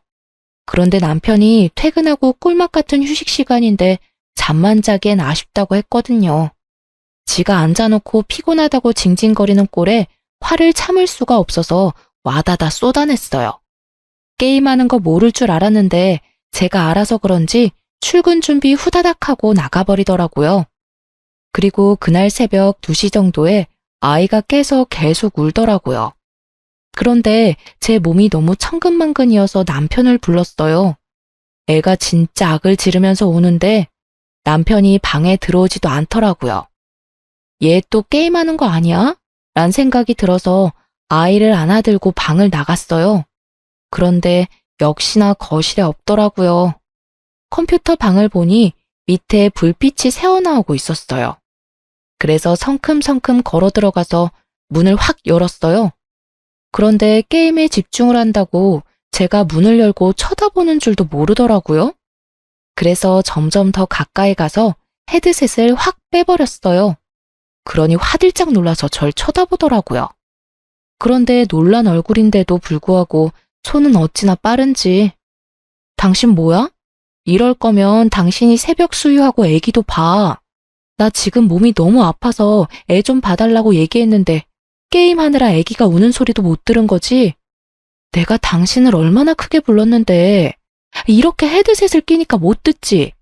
그런데 남편이 퇴근하고 꿀맛 같은 휴식 시간인데 잠만 자기엔 아쉽다고 했거든요. 지가 앉아놓고 피곤하다고 징징거리는 꼴에 화를 참을 수가 없어서 와다다 쏟아냈어요. 게임하는 거 모를 줄 알았는데 제가 알아서 그런지 출근 준비 후다닥 하고 나가버리더라고요. 그리고 그날 새벽 2시 정도에 아이가 깨서 계속 울더라고요. 그런데 제 몸이 너무 천근만근이어서 남편을 불렀어요. 애가 진짜 악을 지르면서 우는데 남편이 방에 들어오지도 않더라고요. 얘 또 게임하는 거 아니야? 란 생각이 들어서 아이를 안아들고 방을 나갔어요. 그런데 역시나 거실에 없더라고요. 컴퓨터 방을 보니 밑에 불빛이 새어나오고 있었어요. 그래서 성큼성큼 걸어 들어가서 문을 확 열었어요. 그런데 게임에 집중을 한다고 제가 문을 열고 쳐다보는 줄도 모르더라고요. 그래서 점점 더 가까이 가서 헤드셋을 확 빼버렸어요. 그러니 화들짝 놀라서 절 쳐다보더라고요. 그런데 놀란 얼굴인데도 불구하고 손은 어찌나 빠른지. 당신 뭐야? 이럴 거면 당신이 새벽 수유하고 애기도 봐. 나 지금 몸이 너무 아파서 애 좀 봐달라고 얘기했는데 게임하느라 애기가 우는 소리도 못 들은 거지? 내가 당신을 얼마나 크게 불렀는데 이렇게 헤드셋을 끼니까 못 듣지?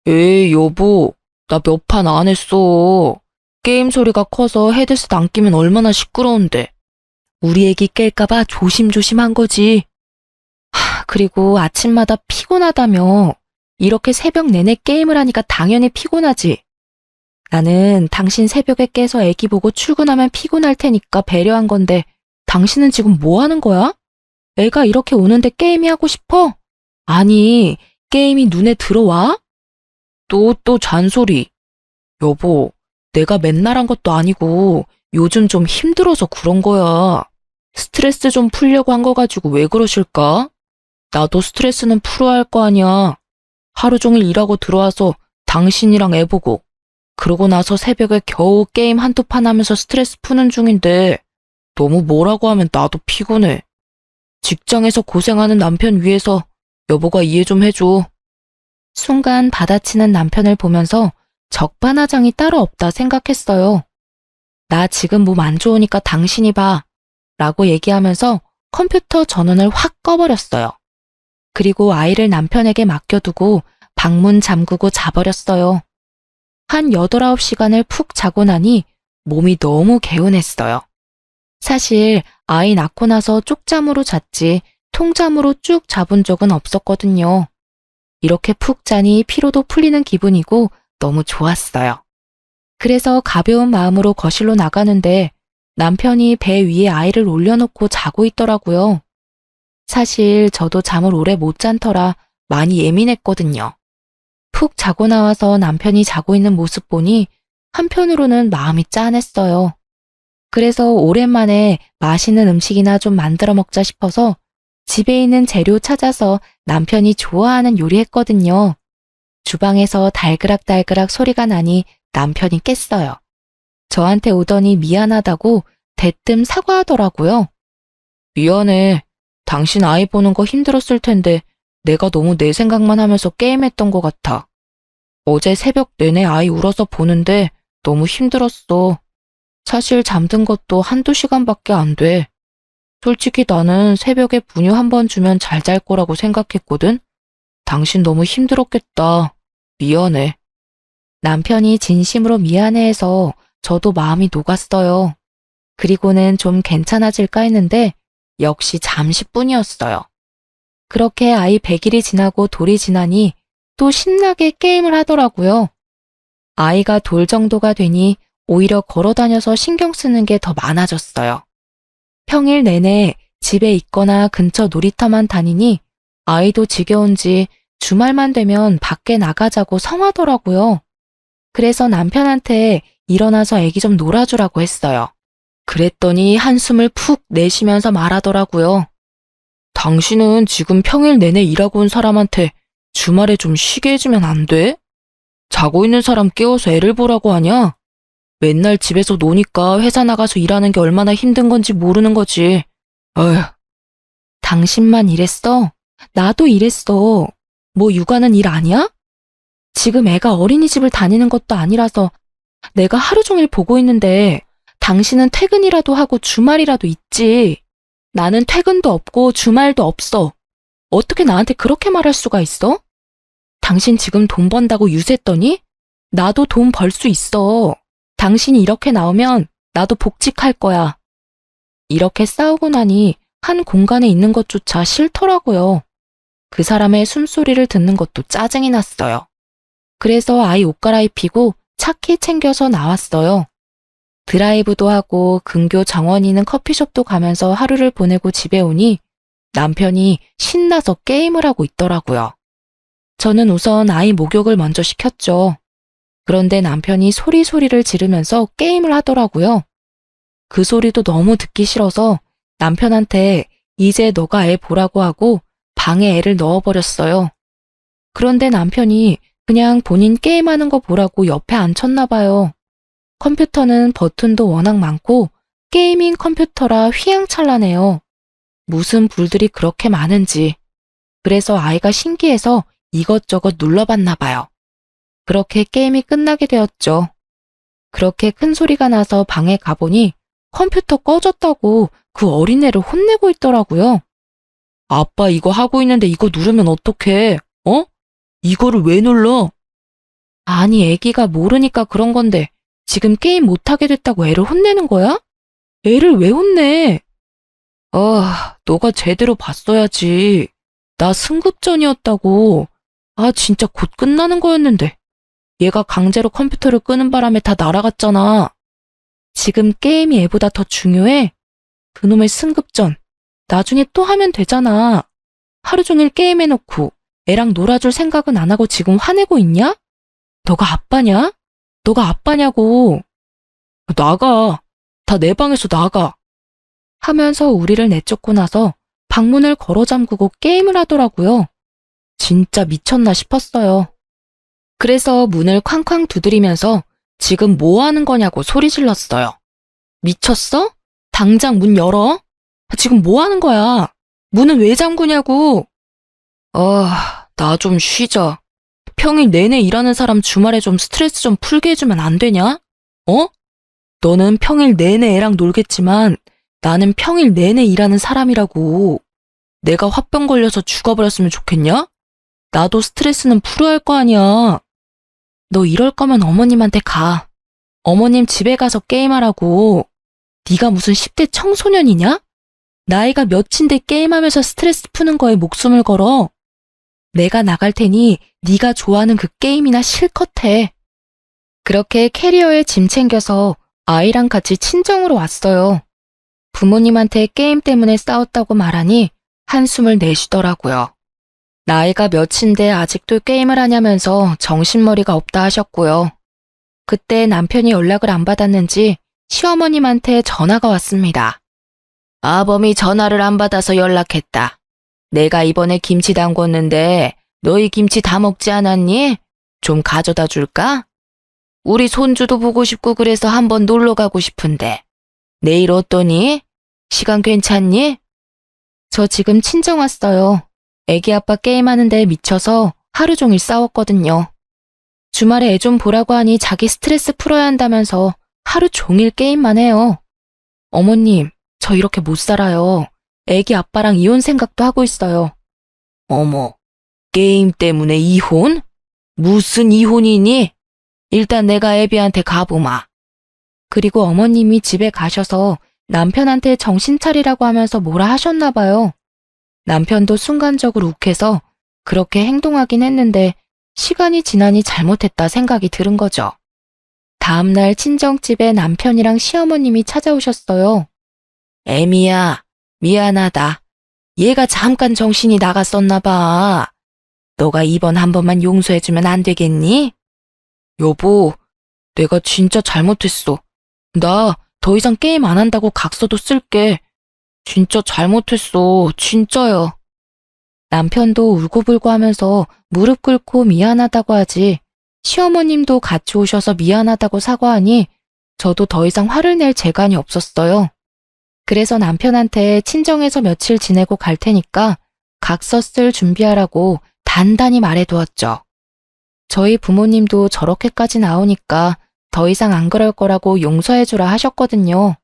에이 여보, 나 몇 판 안 했어. 게임 소리가 커서 헤드셋 안 끼면 얼마나 시끄러운데. 우리 애기 깰까봐 조심조심 한 거지. 그리고 아침마다 피곤하다며. 이렇게 새벽 내내 게임을 하니까 당연히 피곤하지. 나는 당신 새벽에 깨서 애기 보고 출근하면 피곤할 테니까 배려한 건데 당신은 지금 뭐 하는 거야? 애가 이렇게 우는데 게임이 하고 싶어? 아니, 게임이 눈에 들어와? 또 잔소리. 여보, 내가 맨날 한 것도 아니고 요즘 좀 힘들어서 그런 거야. 스트레스 좀 풀려고 한 거 가지고 왜 그러실까? 나도 스트레스는 풀어야 할 거 아니야. 하루 종일 일하고 들어와서 당신이랑 애 보고 그러고 나서 새벽에 겨우 게임 한두 판 하면서 스트레스 푸는 중인데 너무 뭐라고 하면 나도 피곤해. 직장에서 고생하는 남편 위해서 여보가 이해 좀 해줘. 순간 받아치는 남편을 보면서 적반하장이 따로 없다 생각했어요. 나 지금 몸 안 좋으니까 당신이 봐. 라고 얘기하면서 컴퓨터 전원을 확 꺼버렸어요. 그리고 아이를 남편에게 맡겨두고 방문 잠그고 자버렸어요. 한 8, 9시간을 푹 자고 나니 몸이 너무 개운했어요. 사실 아이 낳고 나서 쪽잠으로 잤지 통잠으로 쭉 자본 적은 없었거든요. 이렇게 푹 자니 피로도 풀리는 기분이고 너무 좋았어요. 그래서 가벼운 마음으로 거실로 나가는데 남편이 배 위에 아이를 올려놓고 자고 있더라고요. 사실 저도 잠을 오래 못 잔 터라 많이 예민했거든요. 푹 자고 나와서 남편이 자고 있는 모습 보니 한편으로는 마음이 짠했어요. 그래서 오랜만에 맛있는 음식이나 좀 만들어 먹자 싶어서 집에 있는 재료 찾아서 남편이 좋아하는 요리했거든요. 주방에서 달그락달그락 소리가 나니 남편이 깼어요. 저한테 오더니 미안하다고 대뜸 사과하더라고요. 미안해. 당신 아이 보는 거 힘들었을 텐데 내가 너무 내 생각만 하면서 게임했던 것 같아. 어제 새벽 내내 아이 울어서 보는데 너무 힘들었어. 사실 잠든 것도 한두 시간밖에 안 돼. 솔직히 나는 새벽에 분유 한 번 주면 잘 잘 거라고 생각했거든. 당신 너무 힘들었겠다. 미안해. 남편이 진심으로 미안해해서 저도 마음이 녹았어요. 그리고는 좀 괜찮아질까 했는데 역시 잠시뿐이었어요. 그렇게 아이 100일이 지나고 돌이 지나니 또 신나게 게임을 하더라고요. 아이가 돌 정도가 되니 오히려 걸어 다녀서 신경 쓰는 게 더 많아졌어요. 평일 내내 집에 있거나 근처 놀이터만 다니니 아이도 지겨운지 주말만 되면 밖에 나가자고 성하더라고요. 그래서 남편한테 일어나서 애기 좀 놀아주라고 했어요. 그랬더니 한숨을 푹 내쉬면서 말하더라고요. 당신은 지금 평일 내내 일하고 온 사람한테 주말에 좀 쉬게 해주면 안 돼? 자고 있는 사람 깨워서 애를 보라고 하냐? 맨날 집에서 노니까 회사 나가서 일하는 게 얼마나 힘든 건지 모르는 거지. 어휴. 당신만 이랬어? 나도 이랬어. 뭐 육아는 일 아니야? 지금 애가 어린이집을 다니는 것도 아니라서 내가 하루 종일 보고 있는데 당신은 퇴근이라도 하고 주말이라도 있지. 나는 퇴근도 없고 주말도 없어. 어떻게 나한테 그렇게 말할 수가 있어? 당신 지금 돈 번다고 유세했더니 나도 돈 벌 수 있어. 당신이 이렇게 나오면 나도 복직할 거야. 이렇게 싸우고 나니 한 공간에 있는 것조차 싫더라고요. 그 사람의 숨소리를 듣는 것도 짜증이 났어요. 그래서 아이 옷 갈아입히고 차키 챙겨서 나왔어요. 드라이브도 하고 근교 정원이 있는 커피숍도 가면서 하루를 보내고 집에 오니 남편이 신나서 게임을 하고 있더라고요. 저는 우선 아이 목욕을 먼저 시켰죠. 그런데 남편이 소리를 지르면서 게임을 하더라고요. 그 소리도 너무 듣기 싫어서 남편한테 이제 너가 애 보라고 하고 방에 애를 넣어버렸어요. 그런데 남편이 그냥 본인 게임하는 거 보라고 옆에 앉혔나 봐요. 컴퓨터는 버튼도 워낙 많고 게이밍 컴퓨터라 휘황찬란해요. 무슨 불들이 그렇게 많은지. 그래서 아이가 신기해서 이것저것 눌러봤나 봐요. 그렇게 게임이 끝나게 되었죠. 그렇게 큰 소리가 나서 방에 가보니 컴퓨터 꺼졌다고 그 어린애를 혼내고 있더라고요. 아빠 이거 하고 있는데 이거 누르면 어떡해? 어? 이거를 왜 눌러? 아니 애기가 모르니까 그런 건데 지금 게임 못하게 됐다고 애를 혼내는 거야? 애를 왜 혼내? 너가 제대로 봤어야지. 나 승급전이었다고. 진짜 곧 끝나는 거였는데. 얘가 강제로 컴퓨터를 끄는 바람에 다 날아갔잖아. 지금 게임이 애보다 더 중요해? 그놈의 승급전. 나중에 또 하면 되잖아. 하루 종일 게임해놓고 애랑 놀아줄 생각은 안 하고 지금 화내고 있냐? 너가 아빠냐? 너가 아빠냐고. 나가. 다 내 방에서 나가. 하면서 우리를 내쫓고 나서 방문을 걸어 잠그고 게임을 하더라고요. 진짜 미쳤나 싶었어요. 그래서 문을 쾅쾅 두드리면서 지금 뭐 하는 거냐고 소리 질렀어요. 미쳤어? 당장 문 열어? 지금 뭐 하는 거야? 문은 왜 잠그냐고. 나 좀 쉬자. 평일 내내 일하는 사람 주말에 좀 스트레스 좀 풀게 해주면 안 되냐? 너는 평일 내내 애랑 놀겠지만 나는 평일 내내 일하는 사람이라고. 내가 화병 걸려서 죽어버렸으면 좋겠냐? 나도 스트레스는 풀어야 할 거 아니야. 너 이럴 거면 어머님한테 가. 어머님 집에 가서 게임하라고. 네가 무슨 10대 청소년이냐? 나이가 몇인데 게임하면서 스트레스 푸는 거에 목숨을 걸어. 내가 나갈 테니 네가 좋아하는 그 게임이나 실컷 해. 그렇게 캐리어에 짐 챙겨서 아이랑 같이 친정으로 왔어요. 부모님한테 게임 때문에 싸웠다고 말하니 한숨을 내쉬더라고요. 나이가 몇인데 아직도 게임을 하냐면서 정신머리가 없다 하셨고요. 그때 남편이 연락을 안 받았는지 시어머님한테 전화가 왔습니다. 아범이 전화를 안 받아서 연락했다. 내가 이번에 김치 담궜는데 너희 김치 다 먹지 않았니? 좀 가져다 줄까? 우리 손주도 보고 싶고 그래서 한번 놀러 가고 싶은데. 내일 어떠니? 시간 괜찮니? 저 지금 친정 왔어요. 애기 아빠 게임하는데 미쳐서 하루 종일 싸웠거든요. 주말에 애 좀 보라고 하니 자기 스트레스 풀어야 한다면서 하루 종일 게임만 해요. 어머님, 저 이렇게 못 살아요. 애기 아빠랑 이혼 생각도 하고 있어요. 어머, 게임 때문에 이혼? 무슨 이혼이니? 일단 내가 애비한테 가보마. 그리고 어머님이 집에 가셔서 남편한테 정신 차리라고 하면서 뭐라 하셨나 봐요. 남편도 순간적으로 욱해서 그렇게 행동하긴 했는데 시간이 지나니 잘못했다 생각이 들은 거죠. 다음날 친정집에 남편이랑 시어머님이 찾아오셨어요. 애미야, 미안하다. 얘가 잠깐 정신이 나갔었나 봐. 너가 이번 한 번만 용서해주면 안 되겠니? 여보, 내가 진짜 잘못했어. 나 더 이상 게임 안 한다고 각서도 쓸게. 진짜 잘못했어. 진짜야. 남편도 울고불고 하면서 무릎 꿇고 미안하다고 하지 시어머님도 같이 오셔서 미안하다고 사과하니 저도 더 이상 화를 낼 재간이 없었어요. 그래서 남편한테 친정에서 며칠 지내고 갈 테니까 각서 쓸 준비하라고 단단히 말해두었죠. 저희 부모님도 저렇게까지 나오니까 더 이상 안 그럴 거라고 용서해주라 하셨거든요.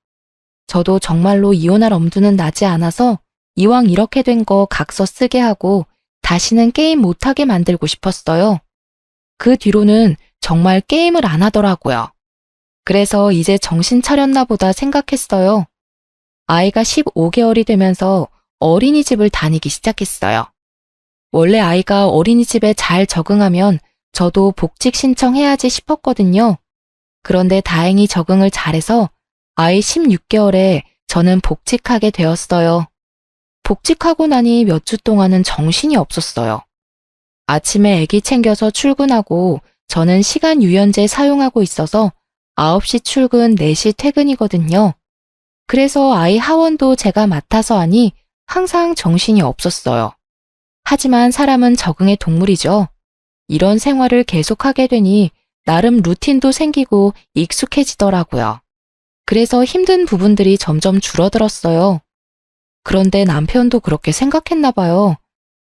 저도 정말로 이혼할 엄두는 나지 않아서 이왕 이렇게 된 거 각서 쓰게 하고 다시는 게임 못하게 만들고 싶었어요. 그 뒤로는 정말 게임을 안 하더라고요. 그래서 이제 정신 차렸나 보다 생각했어요. 아이가 15개월이 되면서 어린이집을 다니기 시작했어요. 원래 아이가 어린이집에 잘 적응하면 저도 복직 신청해야지 싶었거든요. 그런데 다행히 적응을 잘해서 아이 16개월에 저는 복직하게 되었어요. 복직하고 나니 몇 주 동안은 정신이 없었어요. 아침에 아기 챙겨서 출근하고 저는 시간 유연제 사용하고 있어서 9시 출근, 4시 퇴근이거든요. 그래서 아이 하원도 제가 맡아서 하니 항상 정신이 없었어요. 하지만 사람은 적응의 동물이죠. 이런 생활을 계속하게 되니 나름 루틴도 생기고 익숙해지더라고요. 그래서 힘든 부분들이 점점 줄어들었어요. 그런데 남편도 그렇게 생각했나 봐요.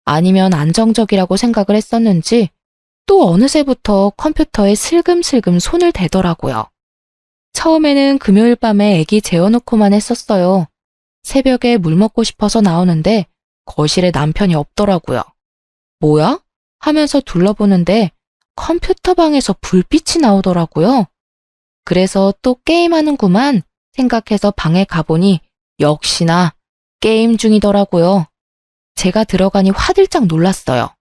아니면 안정적이라고 생각을 했었는지 또 어느새부터 컴퓨터에 슬금슬금 손을 대더라고요. 처음에는 금요일 밤에 애기 재워놓고만 했었어요. 새벽에 물 먹고 싶어서 나오는데 거실에 남편이 없더라고요. 뭐야? 하면서 둘러보는데 컴퓨터 방에서 불빛이 나오더라고요. 그래서 또 게임하는구만 생각해서 방에 가보니 역시나 게임 중이더라고요. 제가 들어가니 화들짝 놀랐어요.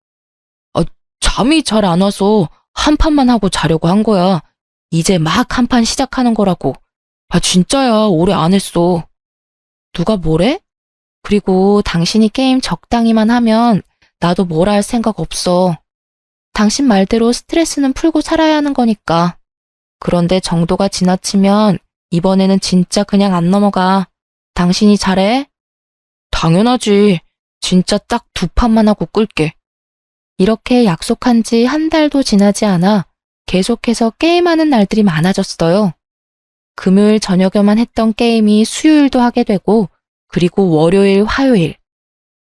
잠이 잘 안 와서 한 판만 하고 자려고 한 거야. 이제 막 한 판 시작하는 거라고. 진짜야, 오래 안 했어. 누가 뭐래? 그리고 당신이 게임 적당히만 하면 나도 뭐라 할 생각 없어. 당신 말대로 스트레스는 풀고 살아야 하는 거니까. 그런데 정도가 지나치면 이번에는 진짜 그냥 안 넘어가. 당신이 잘해? 당연하지. 진짜 딱 2판만 하고 끌게. 이렇게 약속한 지 한 달도 지나지 않아 계속해서 게임하는 날들이 많아졌어요. 금요일 저녁에만 했던 게임이 수요일도 하게 되고 그리고 월요일, 화요일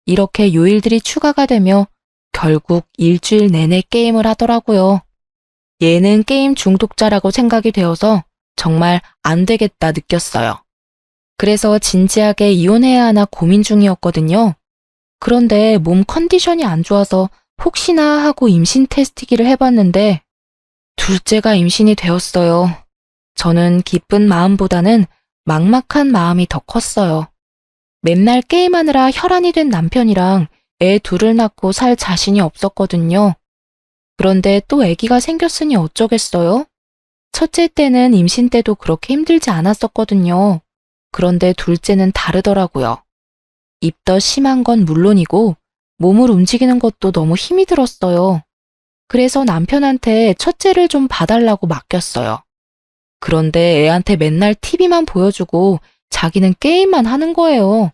이렇게 요일들이 추가가 되며 결국 일주일 내내 게임을 하더라고요. 얘는 게임 중독자라고 생각이 되어서 정말 안 되겠다 느꼈어요. 그래서 진지하게 이혼해야 하나 고민 중이었거든요. 그런데 몸 컨디션이 안 좋아서 혹시나 하고 임신 테스트기를 해봤는데 둘째가 임신이 되었어요. 저는 기쁜 마음보다는 막막한 마음이 더 컸어요. 맨날 게임하느라 혈안이 된 남편이랑 애 둘을 낳고 살 자신이 없었거든요. 그런데 또 아기가 생겼으니 어쩌겠어요? 첫째 때는 임신 때도 그렇게 힘들지 않았었거든요. 그런데 둘째는 다르더라고요. 입덧 심한 건 물론이고 몸을 움직이는 것도 너무 힘이 들었어요. 그래서 남편한테 첫째를 좀 봐달라고 맡겼어요. 그런데 애한테 맨날 TV만 보여주고 자기는 게임만 하는 거예요.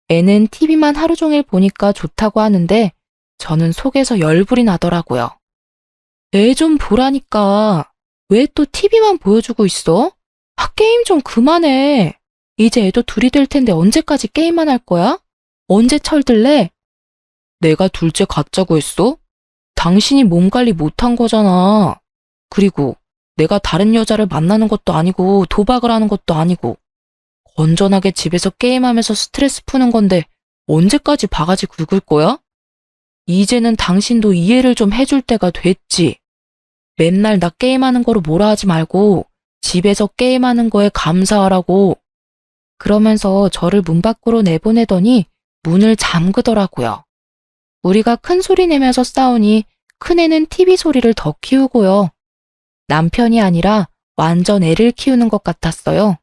애는 TV만 하루 종일 보니까 좋다고 하는데 저는 속에서 열불이 나더라고요. 애 좀 보라니까. 왜 또 TV만 보여주고 있어? 게임 좀 그만해. 이제 애도 둘이 될 텐데 언제까지 게임만 할 거야? 언제 철들래? 내가 둘째 갖자고 했어? 당신이 몸 관리 못한 거잖아. 그리고 내가 다른 여자를 만나는 것도 아니고 도박을 하는 것도 아니고 건전하게 집에서 게임하면서 스트레스 푸는 건데 언제까지 바가지 긁을 거야? 이제는 당신도 이해를 좀 해줄 때가 됐지. 맨날 나 게임하는 거로 뭐라 하지 말고 집에서 게임하는 거에 감사하라고. 그러면서 저를 문 밖으로 내보내더니 문을 잠그더라고요. 우리가 큰 소리 내면서 싸우니 큰애는 TV 소리를 더 키우고요. 남편이 아니라 완전 애를 키우는 것 같았어요.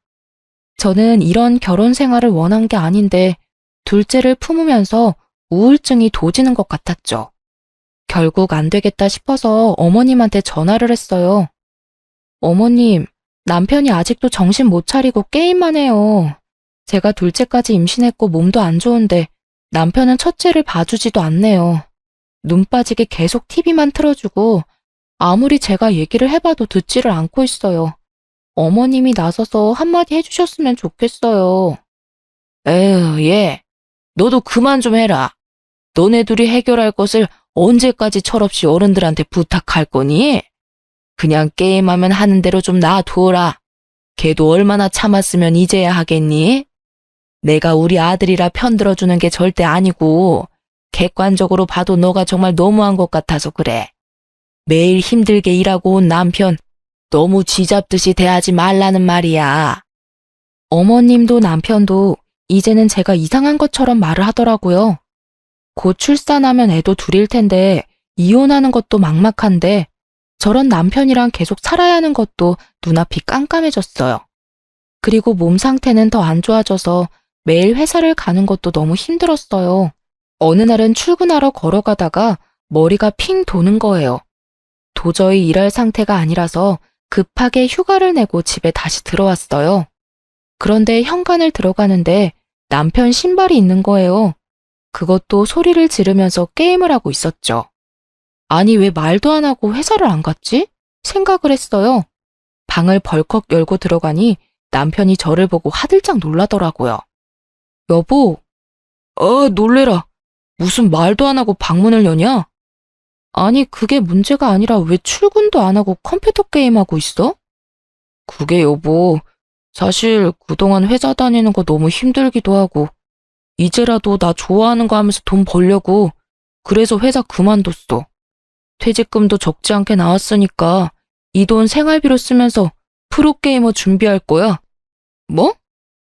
저는 이런 결혼 생활을 원한 게 아닌데 둘째를 품으면서 우울증이 도지는 것 같았죠. 결국 안 되겠다 싶어서 어머님한테 전화를 했어요. 어머님, 남편이 아직도 정신 못 차리고 게임만 해요. 제가 둘째까지 임신했고 몸도 안 좋은데 남편은 첫째를 봐주지도 않네요. 눈 빠지게 계속 TV만 틀어주고 아무리 제가 얘기를 해봐도 듣지를 않고 있어요. 어머님이 나서서 한마디 해주셨으면 좋겠어요. 에휴, 얘. 너도 그만 좀 해라. 너네 둘이 해결할 것을 언제까지 철없이 어른들한테 부탁할 거니? 그냥 게임하면 하는 대로 좀 놔두어라. 걔도 얼마나 참았으면 이제야 하겠니? 내가 우리 아들이라 편들어주는 게 절대 아니고 객관적으로 봐도 너가 정말 너무한 것 같아서 그래. 매일 힘들게 일하고 온 남편 너무 쥐잡듯이 대하지 말라는 말이야. 어머님도 남편도 이제는 제가 이상한 것처럼 말을 하더라고요. 곧 출산하면 애도 둘일 텐데 이혼하는 것도 막막한데 저런 남편이랑 계속 살아야 하는 것도 눈앞이 깜깜해졌어요. 그리고 몸 상태는 더 안 좋아져서 매일 회사를 가는 것도 너무 힘들었어요. 어느 날은 출근하러 걸어가다가 머리가 핑 도는 거예요. 도저히 일할 상태가 아니라서 급하게 휴가를 내고 집에 다시 들어왔어요. 그런데 현관을 들어가는데 남편 신발이 있는 거예요. 그것도 소리를 지르면서 게임을 하고 있었죠. 아니, 왜 말도 안 하고 회사를 안 갔지? 생각을 했어요. 방을 벌컥 열고 들어가니 남편이 저를 보고 화들짝 놀라더라고요. 여보, 놀래라. 무슨 말도 안 하고 방문을 여냐? 아니, 그게 문제가 아니라 왜 출근도 안 하고 컴퓨터 게임하고 있어? 그게 여보, 사실 그동안 회사 다니는 거 너무 힘들기도 하고, 이제라도 나 좋아하는 거 하면서 돈 벌려고, 그래서 회사 그만뒀어. 퇴직금도 적지 않게 나왔으니까 이 돈 생활비로 쓰면서 프로게이머 준비할 거야. 뭐?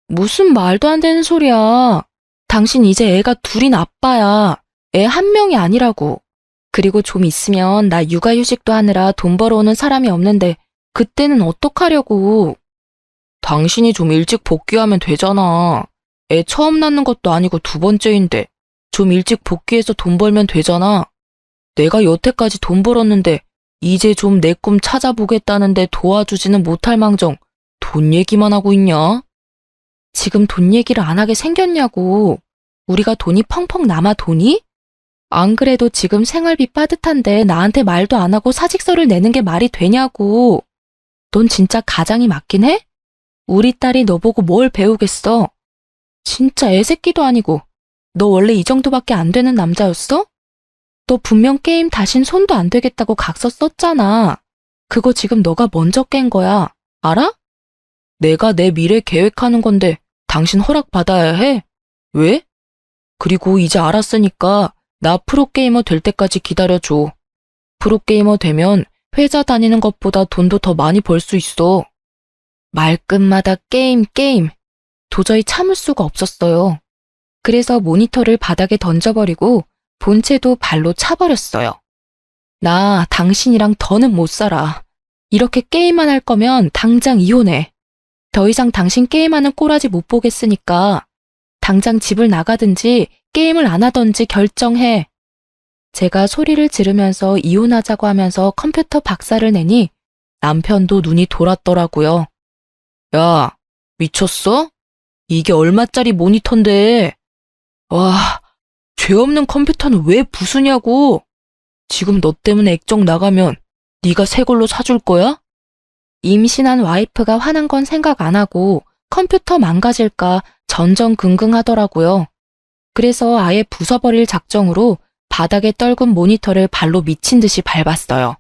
무슨 말도 안 되는 소리야. 당신 이제 애가 둘인 아빠야. 애 한 명이 아니라고. 그리고 좀 있으면 나 육아휴직도 하느라 돈 벌어오는 사람이 없는데 그때는 어떡하려고. 당신이 좀 일찍 복귀하면 되잖아. 애 처음 낳는 것도 아니고 두 번째인데 좀 일찍 복귀해서 돈 벌면 되잖아. 내가 여태까지 돈 벌었는데 이제 좀 내 꿈 찾아보겠다는데 도와주지는 못할 망정 돈 얘기만 하고 있냐? 지금 돈 얘기를 안 하게 생겼냐고. 우리가 돈이 펑펑 남아 돈이? 안 그래도 지금 생활비 빠듯한데 나한테 말도 안 하고 사직서를 내는 게 말이 되냐고. 넌 진짜 가장이 맞긴 해? 우리 딸이 너 보고 뭘 배우겠어? 진짜 애새끼도 아니고. 너 원래 이 정도밖에 안 되는 남자였어? 너 분명 게임 다신 손도 안 되겠다고 각서 썼잖아. 그거 지금 너가 먼저 깬 거야. 알아? 내가 내 미래 계획하는 건데 당신 허락 받아야 해? 왜? 그리고 이제 알았으니까 나 프로게이머 될 때까지 기다려줘. 프로게이머 되면 회사 다니는 것보다 돈도 더 많이 벌 수 있어. 말끝마다 게임. 도저히 참을 수가 없었어요. 그래서 모니터를 바닥에 던져버리고 본체도 발로 차버렸어요. 나 당신이랑 더는 못 살아. 이렇게 게임만 할 거면 당장 이혼해. 더 이상 당신 게임하는 꼬라지 못 보겠으니까 당장 집을 나가든지 게임을 안 하던지 결정해. 제가 소리를 지르면서 이혼하자고 하면서 컴퓨터 박살을 내니 남편도 눈이 돌았더라고요. 야, 미쳤어? 이게 얼마짜리 모니터인데. 와, 죄 없는 컴퓨터는 왜 부수냐고. 지금 너 때문에 액정 나가면 네가 새 걸로 사줄 거야? 임신한 와이프가 화난 건 생각 안 하고 컴퓨터 망가질까 전전긍긍하더라고요. 그래서 아예 부숴버릴 작정으로 바닥에 떨군 모니터를 발로 미친 듯이 밟았어요.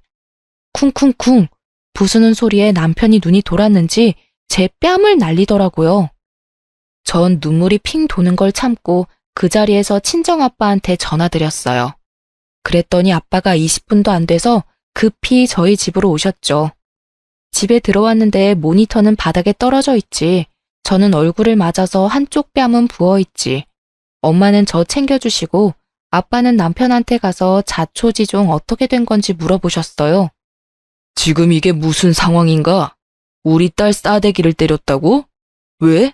쿵쿵쿵 부수는 소리에 남편이 눈이 돌았는지 제 뺨을 날리더라고요. 전 눈물이 핑 도는 걸 참고 그 자리에서 친정아빠한테 전화드렸어요. 그랬더니 아빠가 20분도 안 돼서 급히 저희 집으로 오셨죠. 집에 들어왔는데 모니터는 바닥에 떨어져 있지. 저는 얼굴을 맞아서 한쪽 뺨은 부어있지. 엄마는 저 챙겨주시고 아빠는 남편한테 가서 자초지종 어떻게 된 건지 물어보셨어요. 지금 이게 무슨 상황인가? 우리 딸 싸대기를 때렸다고? 왜?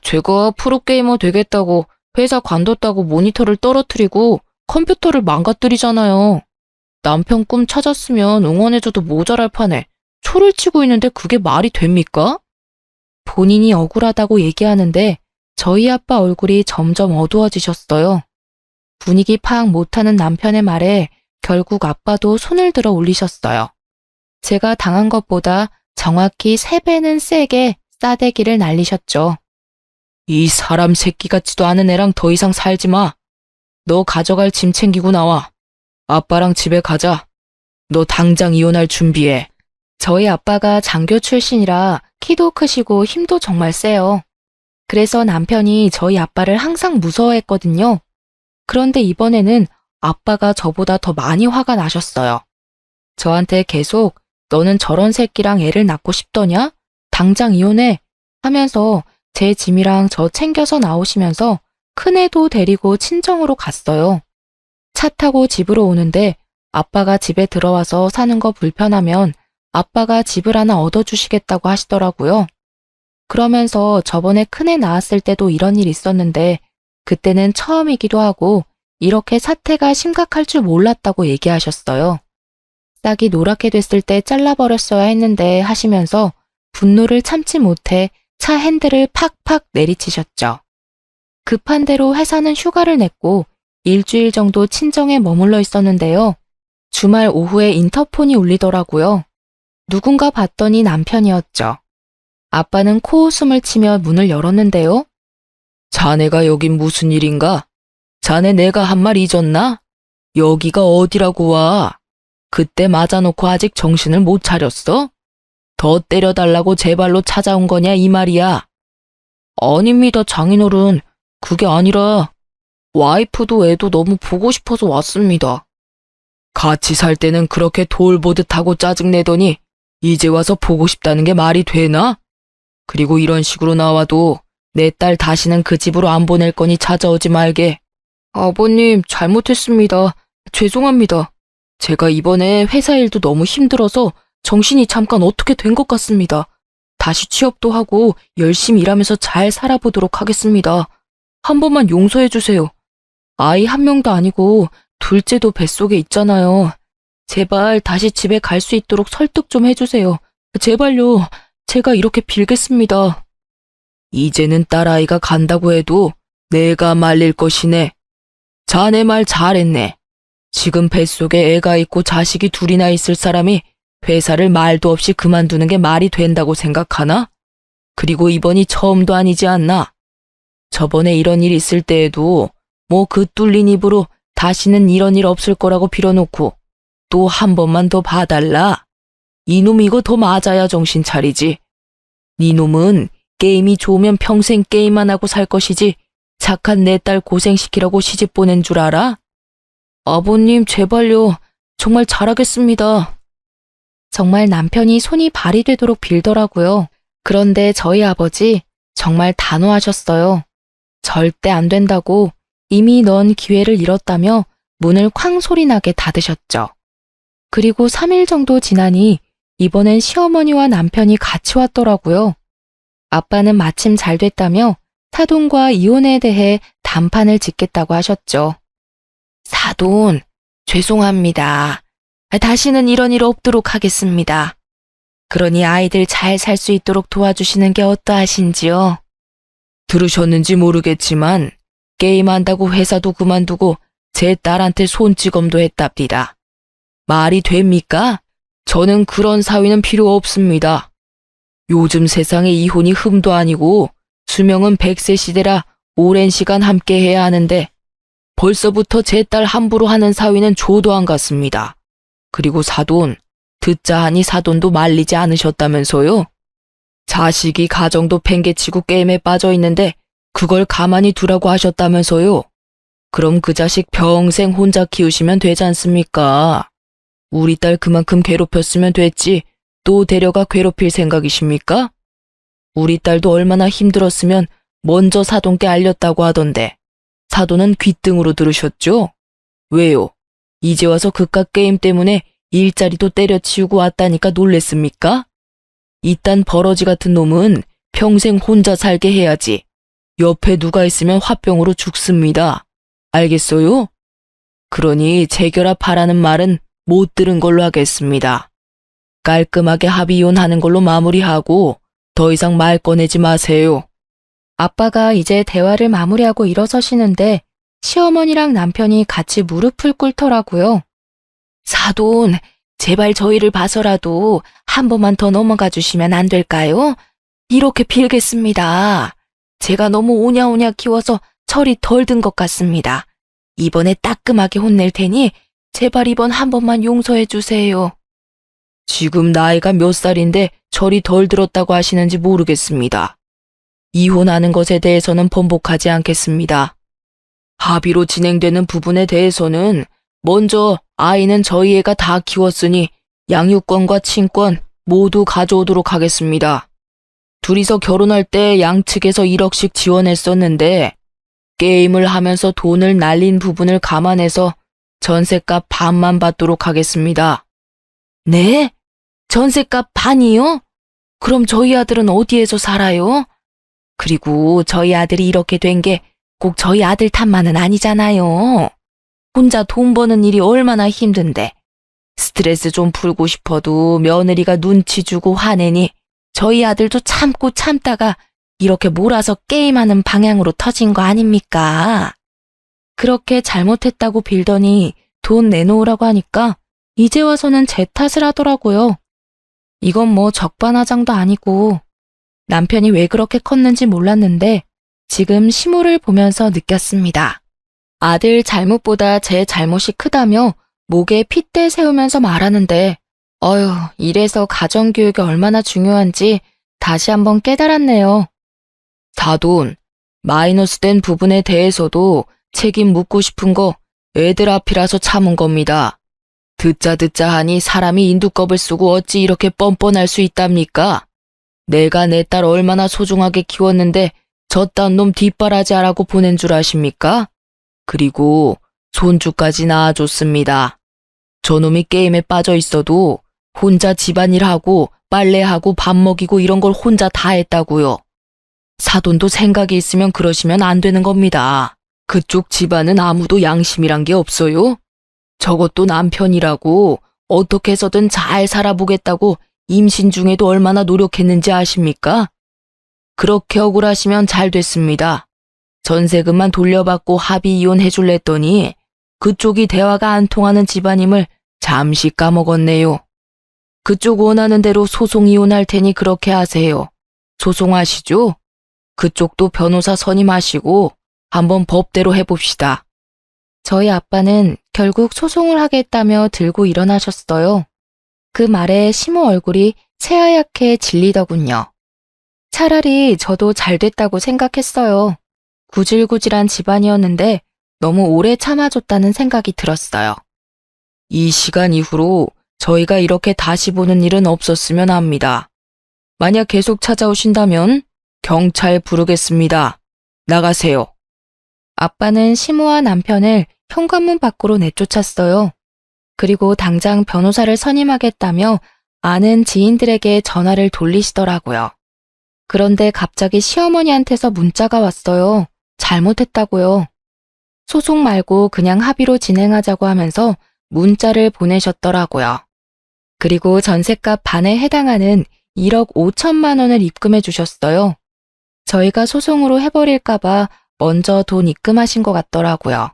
제가 프로게이머 되겠다고 회사 관뒀다고 모니터를 떨어뜨리고 컴퓨터를 망가뜨리잖아요. 남편 꿈 찾았으면 응원해줘도 모자랄 판에 초를 치고 있는데 그게 말이 됩니까? 본인이 억울하다고 얘기하는데 저희 아빠 얼굴이 점점 어두워지셨어요. 분위기 파악 못하는 남편의 말에 결국 아빠도 손을 들어 올리셨어요. 제가 당한 것보다 정확히 3배는 세게 싸대기를 날리셨죠. 이 사람 새끼 같지도 않은 애랑 더 이상 살지 마. 너 가져갈 짐 챙기고 나와. 아빠랑 집에 가자. 너 당장 이혼할 준비해. 저희 아빠가 장교 출신이라 키도 크시고 힘도 정말 세요. 그래서 남편이 저희 아빠를 항상 무서워했거든요. 그런데 이번에는 아빠가 저보다 더 많이 화가 나셨어요. 저한테 계속 너는 저런 새끼랑 애를 낳고 싶더냐? 당장 이혼해 하면서 제 짐이랑 저 챙겨서 나오시면서 큰애도 데리고 친정으로 갔어요. 차 타고 집으로 오는데 아빠가 집에 들어와서 사는 거 불편하면 아빠가 집을 하나 얻어주시겠다고 하시더라고요. 그러면서 저번에 큰애 낳았을 때도 이런 일 있었는데 그때는 처음이기도 하고 이렇게 사태가 심각할 줄 몰랐다고 얘기하셨어요. 싹이 노랗게 됐을 때 잘라버렸어야 했는데 하시면서 분노를 참지 못해 차 핸들을 팍팍 내리치셨죠. 급한 대로 회사는 휴가를 냈고 일주일 정도 친정에 머물러 있었는데요. 주말 오후에 인터폰이 울리더라고요. 누군가 봤더니 남편이었죠. 아빠는 코웃음을 치며 문을 열었는데요. 자네가 여긴 무슨 일인가? 자네 내가 한 말 잊었나? 여기가 어디라고 와? 그때 맞아놓고 아직 정신을 못 차렸어? 더 때려달라고 제 발로 찾아온 거냐 이 말이야. 아닙니다, 장인어른. 그게 아니라 와이프도 애도 너무 보고 싶어서 왔습니다. 같이 살 때는 그렇게 돌보듯 하고 짜증내더니 이제 와서 보고 싶다는 게 말이 되나? 그리고 이런 식으로 나와도 내 딸 다시는 그 집으로 안 보낼 거니 찾아오지 말게. 아버님, 잘못했습니다. 죄송합니다. 제가 이번에 회사 일도 너무 힘들어서 정신이 잠깐 어떻게 된 것 같습니다. 다시 취업도 하고 열심히 일하면서 잘 살아보도록 하겠습니다. 한 번만 용서해 주세요. 아이 한 명도 아니고 둘째도 뱃속에 있잖아요. 제발 다시 집에 갈 수 있도록 설득 좀 해주세요. 제발요. 제가 이렇게 빌겠습니다. 이제는 딸아이가 간다고 해도 내가 말릴 것이네. 자네 말 잘했네. 지금 뱃속에 애가 있고 자식이 둘이나 있을 사람이 회사를 말도 없이 그만두는 게 말이 된다고 생각하나? 그리고 이번이 처음도 아니지 않나? 저번에 이런 일 있을 때에도 뭐 그 뚫린 입으로 다시는 이런 일 없을 거라고 빌어놓고 또 한 번만 더 봐달라. 이놈 이거 더 맞아야 정신 차리지. 니놈은 게임이 좋으면 평생 게임만 하고 살 것이지 착한 내 딸 고생시키라고 시집 보낸 줄 알아? 아버님 제발요. 정말 잘하겠습니다. 정말 남편이 손이 발이 되도록 빌더라고요. 그런데 저희 아버지 정말 단호하셨어요. 절대 안 된다고 이미 넌 기회를 잃었다며 문을 쾅 소리나게 닫으셨죠. 그리고 3일 정도 지나니 이번엔 시어머니와 남편이 같이 왔더라고요. 아빠는 마침 잘 됐다며 사돈과 이혼에 대해 단판을 짓겠다고 하셨죠. 사돈, 죄송합니다. 다시는 이런 일 없도록 하겠습니다. 그러니 아이들 잘 살 수 있도록 도와주시는 게 어떠하신지요? 들으셨는지 모르겠지만 게임한다고 회사도 그만두고 제 딸한테 손찌검도 했답니다. 말이 됩니까? 저는 그런 사위는 필요 없습니다. 요즘 세상에 이혼이 흠도 아니고 수명은 100세 시대라 오랜 시간 함께 해야 하는데 벌써부터 제 딸 함부로 하는 사위는 조도 안 같습니다. 그리고 사돈, 듣자 하니 사돈도 말리지 않으셨다면서요? 자식이 가정도 팽개치고 게임에 빠져 있는데 그걸 가만히 두라고 하셨다면서요? 그럼 그 자식 평생 혼자 키우시면 되지 않습니까? 우리 딸 그만큼 괴롭혔으면 됐지 또 데려가 괴롭힐 생각이십니까? 우리 딸도 얼마나 힘들었으면 먼저 사돈께 알렸다고 하던데 사돈은 귓등으로 들으셨죠? 왜요? 이제 와서 그깟 게임 때문에 일자리도 때려치우고 왔다니까 놀랬습니까? 이딴 버러지 같은 놈은 평생 혼자 살게 해야지. 옆에 누가 있으면 화병으로 죽습니다. 알겠어요? 그러니 재결합하라는 말은 못 들은 걸로 하겠습니다. 깔끔하게 합의혼하는 걸로 마무리하고 더 이상 말 꺼내지 마세요. 아빠가 이제 대화를 마무리하고 일어서시는데 시어머니랑 남편이 같이 무릎을 꿇더라고요. 사돈, 제발 저희를 봐서라도 한 번만 더 넘어가 주시면 안 될까요? 이렇게 빌겠습니다. 제가 너무 오냐오냐 키워서 철이 덜 든 것 같습니다. 이번에 따끔하게 혼낼 테니 제발 이번 한 번만 용서해 주세요. 지금 나이가 몇 살인데 철이 덜 들었다고 하시는지 모르겠습니다. 이혼하는 것에 대해서는 번복하지 않겠습니다. 합의로 진행되는 부분에 대해서는 먼저 아이는 저희 애가 다 키웠으니 양육권과 친권 모두 가져오도록 하겠습니다. 둘이서 결혼할 때 양측에서 1억씩 지원했었는데 게임을 하면서 돈을 날린 부분을 감안해서 전셋값 반만 받도록 하겠습니다. 네? 전셋값 반이요? 그럼 저희 아들은 어디에서 살아요? 그리고 저희 아들이 이렇게 된 게 꼭 저희 아들 탓만은 아니잖아요. 혼자 돈 버는 일이 얼마나 힘든데 스트레스 좀 풀고 싶어도 며느리가 눈치 주고 화내니 저희 아들도 참고 참다가 이렇게 몰아서 게임하는 방향으로 터진 거 아닙니까? 그렇게 잘못했다고 빌더니 돈 내놓으라고 하니까 이제 와서는 제 탓을 하더라고요. 이건 뭐 적반하장도 아니고 남편이 왜 그렇게 컸는지 몰랐는데 지금 시모를 보면서 느꼈습니다. 아들 잘못보다 제 잘못이 크다며 목에 핏대 세우면서 말하는데 어휴, 이래서 가정교육이 얼마나 중요한지 다시 한번 깨달았네요. 사돈, 마이너스 된 부분에 대해서도 책임 묻고 싶은 거 애들 앞이라서 참은 겁니다. 듣자 하니 사람이 인두껍을 쓰고 어찌 이렇게 뻔뻔할 수 있답니까? 내가 내 딸 얼마나 소중하게 키웠는데 저딴 놈 뒷바라지 하라고 보낸 줄 아십니까? 그리고 손주까지 낳아줬습니다. 저놈이 게임에 빠져 있어도 혼자 집안일하고 빨래하고 밥 먹이고 이런 걸 혼자 다 했다고요. 사돈도 생각이 있으면 그러시면 안 되는 겁니다. 그쪽 집안은 아무도 양심이란 게 없어요? 저것도 남편이라고 어떻게 해서든 잘 살아보겠다고 임신 중에도 얼마나 노력했는지 아십니까? 그렇게 억울하시면 잘 됐습니다. 전세금만 돌려받고 합의 이혼해줄랬더니 그쪽이 대화가 안 통하는 집안임을 잠시 까먹었네요. 그쪽 원하는 대로 소송 이혼할 테니 그렇게 하세요. 소송하시죠? 그쪽도 변호사 선임하시고 한번 법대로 해봅시다. 저희 아빠는 결국 소송을 하겠다며 들고 일어나셨어요. 그 말에 시모 얼굴이 새하얗게 질리더군요. 차라리 저도 잘 됐다고 생각했어요. 구질구질한 집안이었는데 너무 오래 참아줬다는 생각이 들었어요. 이 시간 이후로 저희가 이렇게 다시 보는 일은 없었으면 합니다. 만약 계속 찾아오신다면 경찰 부르겠습니다. 나가세요. 아빠는 시모와 남편을 현관문 밖으로 내쫓았어요. 그리고 당장 변호사를 선임하겠다며 아는 지인들에게 전화를 돌리시더라고요. 그런데 갑자기 시어머니한테서 문자가 왔어요. 잘못했다고요. 소송 말고 그냥 합의로 진행하자고 하면서 문자를 보내셨더라고요. 그리고 전셋값 반에 해당하는 1억 5천만 원을 입금해 주셨어요. 저희가 소송으로 해버릴까봐 먼저 돈 입금하신 것 같더라고요.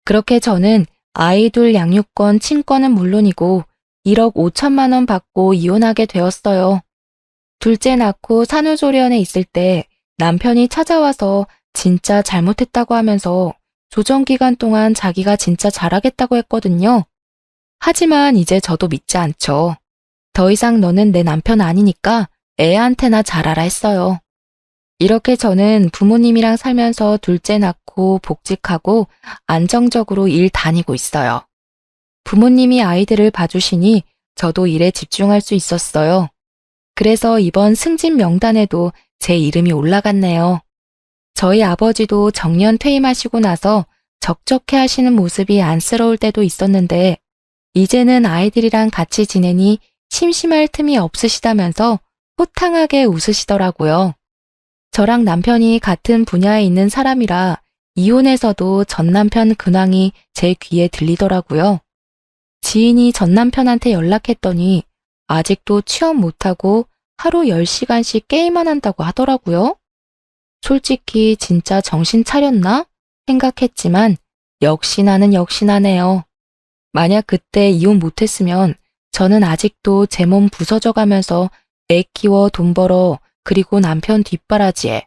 그렇게 저는 아이돌 양육권, 친권은 물론이고 1억 5천만 원 받고 이혼하게 되었어요. 둘째 낳고 산후조리원에 있을 때 남편이 찾아와서 진짜 잘못했다고 하면서 조정기간 동안 자기가 진짜 잘하겠다고 했거든요. 하지만 이제 저도 믿지 않죠. 더 이상 너는 내 남편 아니니까 애한테나 잘하라 했어요. 이렇게 저는 부모님이랑 살면서 둘째 낳고 복직하고 안정적으로 일 다니고 있어요. 부모님이 아이들을 봐주시니 저도 일에 집중할 수 있었어요. 그래서 이번 승진 명단에도 제 이름이 올라갔네요. 저희 아버지도 정년 퇴임하시고 나서 적적해 하시는 모습이 안쓰러울 때도 있었는데 이제는 아이들이랑 같이 지내니 심심할 틈이 없으시다면서 호탕하게 웃으시더라고요. 저랑 남편이 같은 분야에 있는 사람이라 이혼해서도 전 남편 근황이 제 귀에 들리더라고요. 지인이 전 남편한테 연락했더니 아직도 취업 못하고 하루 10시간씩 게임만 한다고 하더라고요. 솔직히 진짜 정신 차렸나 생각했지만 역시 나는 역시나네요. 만약 그때 이혼 못했으면 저는 아직도 제 몸 부서져 가면서 애 키워 돈 벌어 그리고 남편 뒷바라지에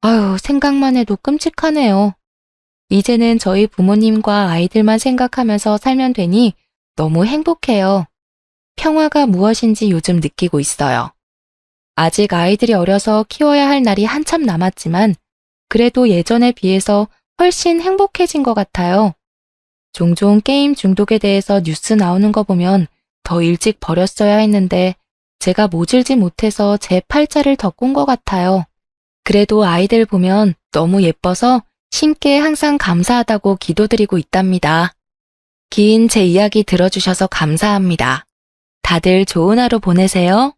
아유 생각만 해도 끔찍하네요. 이제는 저희 부모님과 아이들만 생각하면서 살면 되니 너무 행복해요. 평화가 무엇인지 요즘 느끼고 있어요. 아직 아이들이 어려서 키워야 할 날이 한참 남았지만 그래도 예전에 비해서 훨씬 행복해진 것 같아요. 종종 게임 중독에 대해서 뉴스 나오는 거 보면 더 일찍 버렸어야 했는데 제가 모질지 못해서 제 팔자를 더 꼰 것 같아요. 그래도 아이들 보면 너무 예뻐서 신께 항상 감사하다고 기도드리고 있답니다. 긴 제 이야기 들어주셔서 감사합니다. 다들 좋은 하루 보내세요.